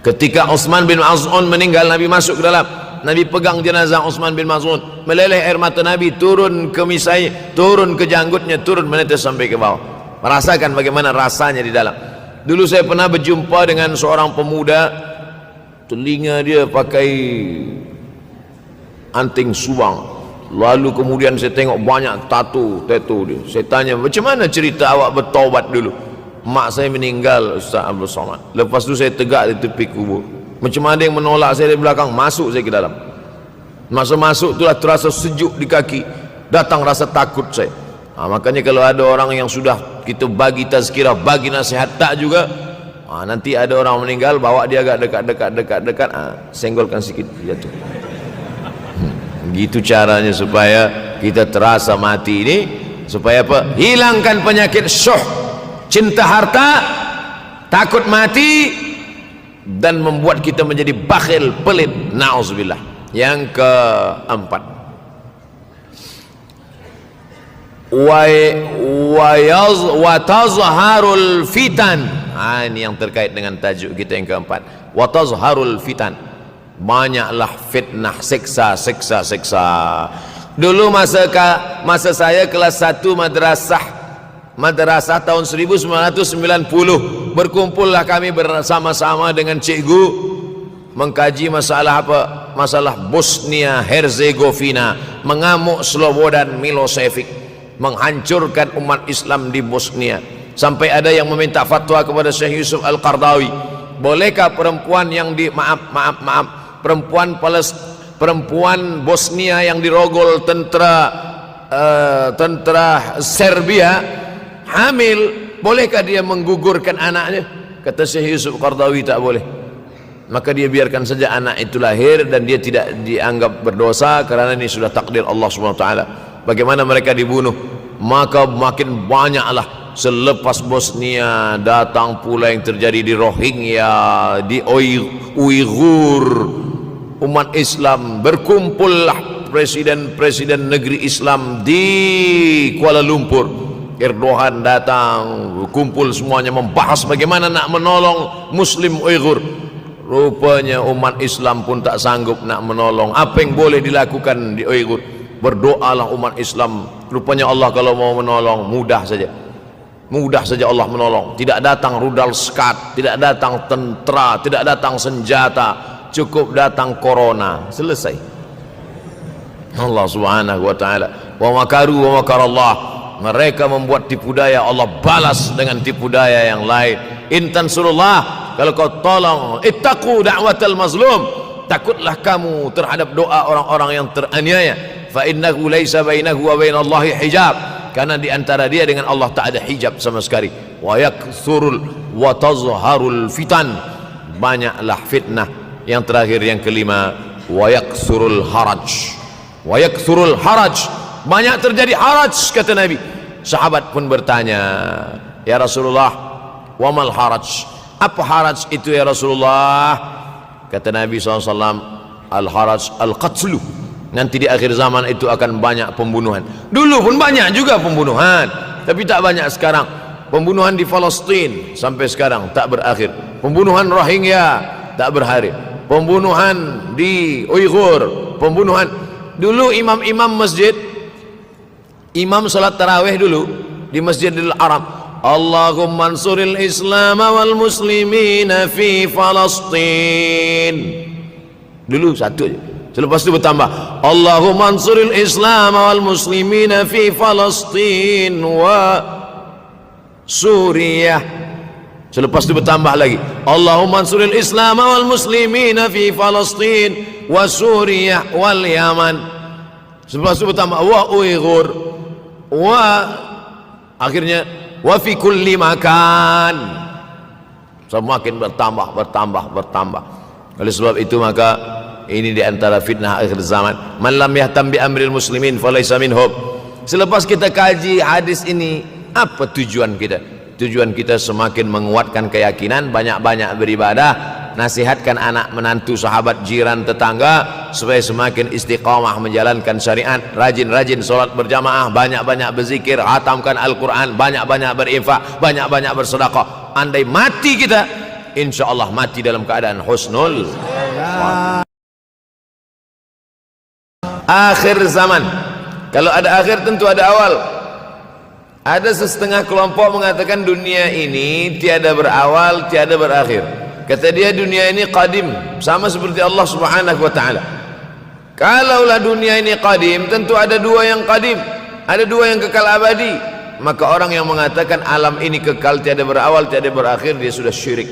Ketika Utsman bin Maz'un meninggal, Nabi masuk ke dalam, Nabi pegang jenazah Utsman bin Maz'un, meleleh air mata Nabi turun ke misai, turun ke janggutnya, turun menetes sampai ke bawah. Merasakan bagaimana rasanya di dalam. Dulu saya pernah berjumpa dengan seorang pemuda, telinga dia pakai anting subang, lalu kemudian saya tengok banyak tato dia. Saya tanya, macam mana cerita awak bertaubat dulu? Mak saya meninggal, Ustaz Abdul Somad. Lepas tu saya tegak di tepi kubur. Macam ada yang menolak saya dari belakang, masuk saya ke dalam. Masa masuk itulah terasa sejuk di kaki, datang rasa takut saya. Makanya kalau ada orang yang sudah kita bagi tazkirah, bagi nasihat tak juga, nanti ada orang meninggal, bawa dia agak dekat, senggolkan sikit, jatuh. Gitu caranya supaya kita terasa mati ini, supaya apa? Hilangkan penyakit syuh, cinta harta, takut mati, dan membuat kita menjadi bakhil, pelit. Na'udzubillah. Yang keempat, wa tazharul fitan. Ini yang terkait dengan tajuk kita yang keempat. Wa tazharul fitan. Banyaklah fitnah, siksa. Dulu masa saya kelas 1 madrasah tahun 1990, berkumpullah kami bersama-sama dengan cikgu mengkaji masalah apa? masalah Bosnia Herzegovina, mengamuk Slobodan Milosevic, menghancurkan umat Islam di Bosnia. Sampai ada yang meminta fatwa kepada Syekh Yusuf Al-Qardawi, bolehkah perempuan yang perempuan Bosnia yang dirogol tentara Serbia hamil, bolehkah dia menggugurkan anaknya? Kata Syekh Yusuf Qardawi, tak boleh. Maka dia biarkan saja anak itu lahir dan dia tidak dianggap berdosa karena ini sudah takdir Allah Subhanahu wa taala. Bagaimana mereka dibunuh? Maka makin banyaklah selepas Bosnia datang pula yang terjadi di Rohingya, di Uighur. Umat Islam berkumpullah presiden-presiden negeri Islam di Kuala Lumpur. Erdogan datang, kumpul semuanya membahas bagaimana nak menolong Muslim Uighur. Rupanya umat Islam pun tak sanggup nak menolong. Apa yang boleh dilakukan di Uighur? Berdoalah umat Islam. Rupanya Allah kalau mau menolong mudah saja. Mudah saja Allah menolong. Tidak datang rudal skat, tidak datang tentera, tidak datang senjata, cukup datang corona, selesai. Allah Subhanahu wa taala, wa makaru wa makarallah. Mereka membuat tipu daya, Allah balas dengan tipu daya yang lain. In tansurullah, kalau kau tolong, ittaqu da'watal mazlum, takutlah kamu terhadap doa orang-orang yang teraniaya. Fa innahu laisa bainahu wa bainallahi hijab, karena di antara dia dengan Allah tak ada hijab sama sekali. Wa yakthurul wa tazharul fitan, banyaklah fitnah. Yang terakhir, yang kelima, wa yakthurul haraj. Wa yakthurul haraj, banyak terjadi haraj, kata Nabi. Sahabat pun bertanya, ya Rasulullah, wamal haraj, apa haraj itu ya Rasulullah? Kata Nabi SAW, al haraj al qatlu, nanti di akhir zaman itu akan banyak pembunuhan. Dulu pun banyak juga pembunuhan, tapi tak banyak sekarang. Pembunuhan di Palestin sampai sekarang tak berakhir. Pembunuhan Rohingya tak berakhir. Pembunuhan di Uighur, pembunuhan. Dulu imam-imam masjid, imam salat tarawih dulu di Masjidil Haram, Allahumma ansuril Islam wal muslimina fi Palestin. Dulu satu aja. Selepas itu bertambah, Allahumma ansuril Islam wal muslimina fi Palestin wa Suriah. Selepas itu bertambah lagi, Allahumma ansuril Islam wal muslimina fi Palestin wa Suriah wal Yaman. Selepas itu bertambah wa Uighur wa akhirnya wa fi kulli makan. Semakin bertambah. Oleh sebab itu maka ini di antara fitnah akhir zaman. Man lam yahtam bi amril muslimin falaysa minhum. Selepas kita kaji hadis ini, apa tujuan kita? Tujuan kita semakin menguatkan keyakinan, banyak-banyak beribadah, nasihatkan anak menantu, sahabat, jiran, tetangga supaya semakin istiqamah menjalankan syariat, rajin-rajin solat berjamaah, banyak-banyak berzikir, hatamkan Al-Quran, banyak-banyak berinfak, banyak-banyak bersedekah. Andai mati kita, insya Allah mati dalam keadaan husnul akhir zaman. Kalau ada akhir tentu ada awal. Ada setengah kelompok mengatakan dunia ini tiada berawal, tiada berakhir. Kata dia dunia ini qadim, sama seperti Allah Subhanahu wa taala. Kalaulah dunia ini qadim, tentu ada dua yang qadim, ada dua yang kekal abadi. Maka orang yang mengatakan alam ini kekal, tiada berawal, tiada berakhir, dia sudah syirik.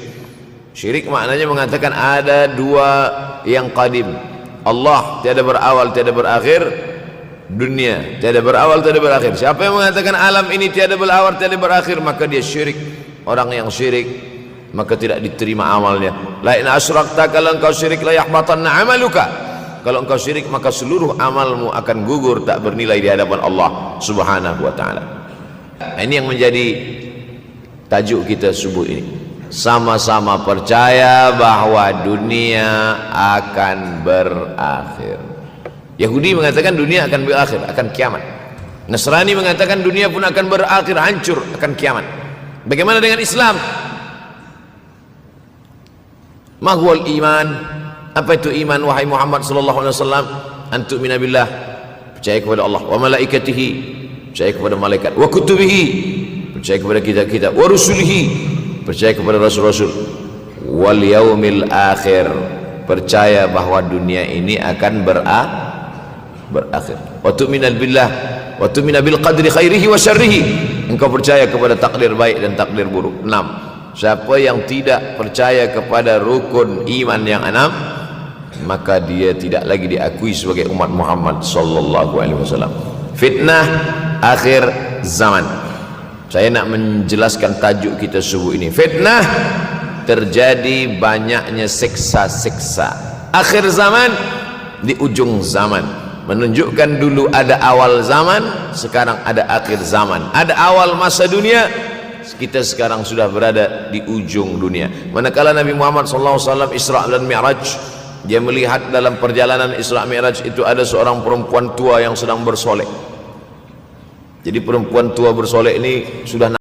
Syirik maknanya mengatakan ada dua yang qadim. Allah tiada berawal, tiada berakhir, dunia tiada berawal, tiada berakhir. Siapa yang mengatakan alam ini tiada berawal, tiada berakhir, maka dia syirik. Orang yang syirik maka tidak diterima amalnya. La in asyrakta, kalau engkau syirik la yahbatanna amaluka. Kalau engkau syirik maka seluruh amalmu akan gugur, tak bernilai di hadapan Allah Subhanahu wa taala. Ini yang menjadi tajuk kita subuh ini. Sama-sama percaya bahwa dunia akan berakhir. Yahudi mengatakan dunia akan berakhir, akan kiamat. Nasrani mengatakan dunia pun akan berakhir, hancur, akan kiamat. Bagaimana dengan Islam? Ma huwal iman? Apa itu iman wahai Muhammad sallallahu alaihi wasallam? Antu tu'mina billah, percaya kepada Allah, wa malaikatihi, percaya kepada malaikat, wa kutubihi, percaya kepada kitab-kitab, wa rusulihi, percaya kepada rasul-rasul, wal yaumil akhir, percaya bahwa dunia ini akan berakhir. Wa tu'mina billah wa tu'mina bil qadri khairihi wa syarrihi. Engkau percaya kepada takdir baik dan takdir buruk. 6. Siapa yang tidak percaya kepada rukun iman yang 6, maka dia tidak lagi diakui sebagai umat Muhammad sallallahu alaihi wasallam. Fitnah akhir zaman. Saya nak menjelaskan tajuk kita subuh ini. Fitnah, terjadi banyaknya siksa-siksa. Akhir zaman, di ujung zaman, menunjukkan dulu ada awal zaman, sekarang ada akhir zaman. Ada awal masa dunia, kita sekarang sudah berada di ujung dunia. Manakala Nabi Muhammad SAW Isra dan Mi'raj, dia melihat dalam perjalanan Isra Mi'raj itu ada seorang perempuan tua yang sedang bersolek. Jadi perempuan tua bersolek ini sudah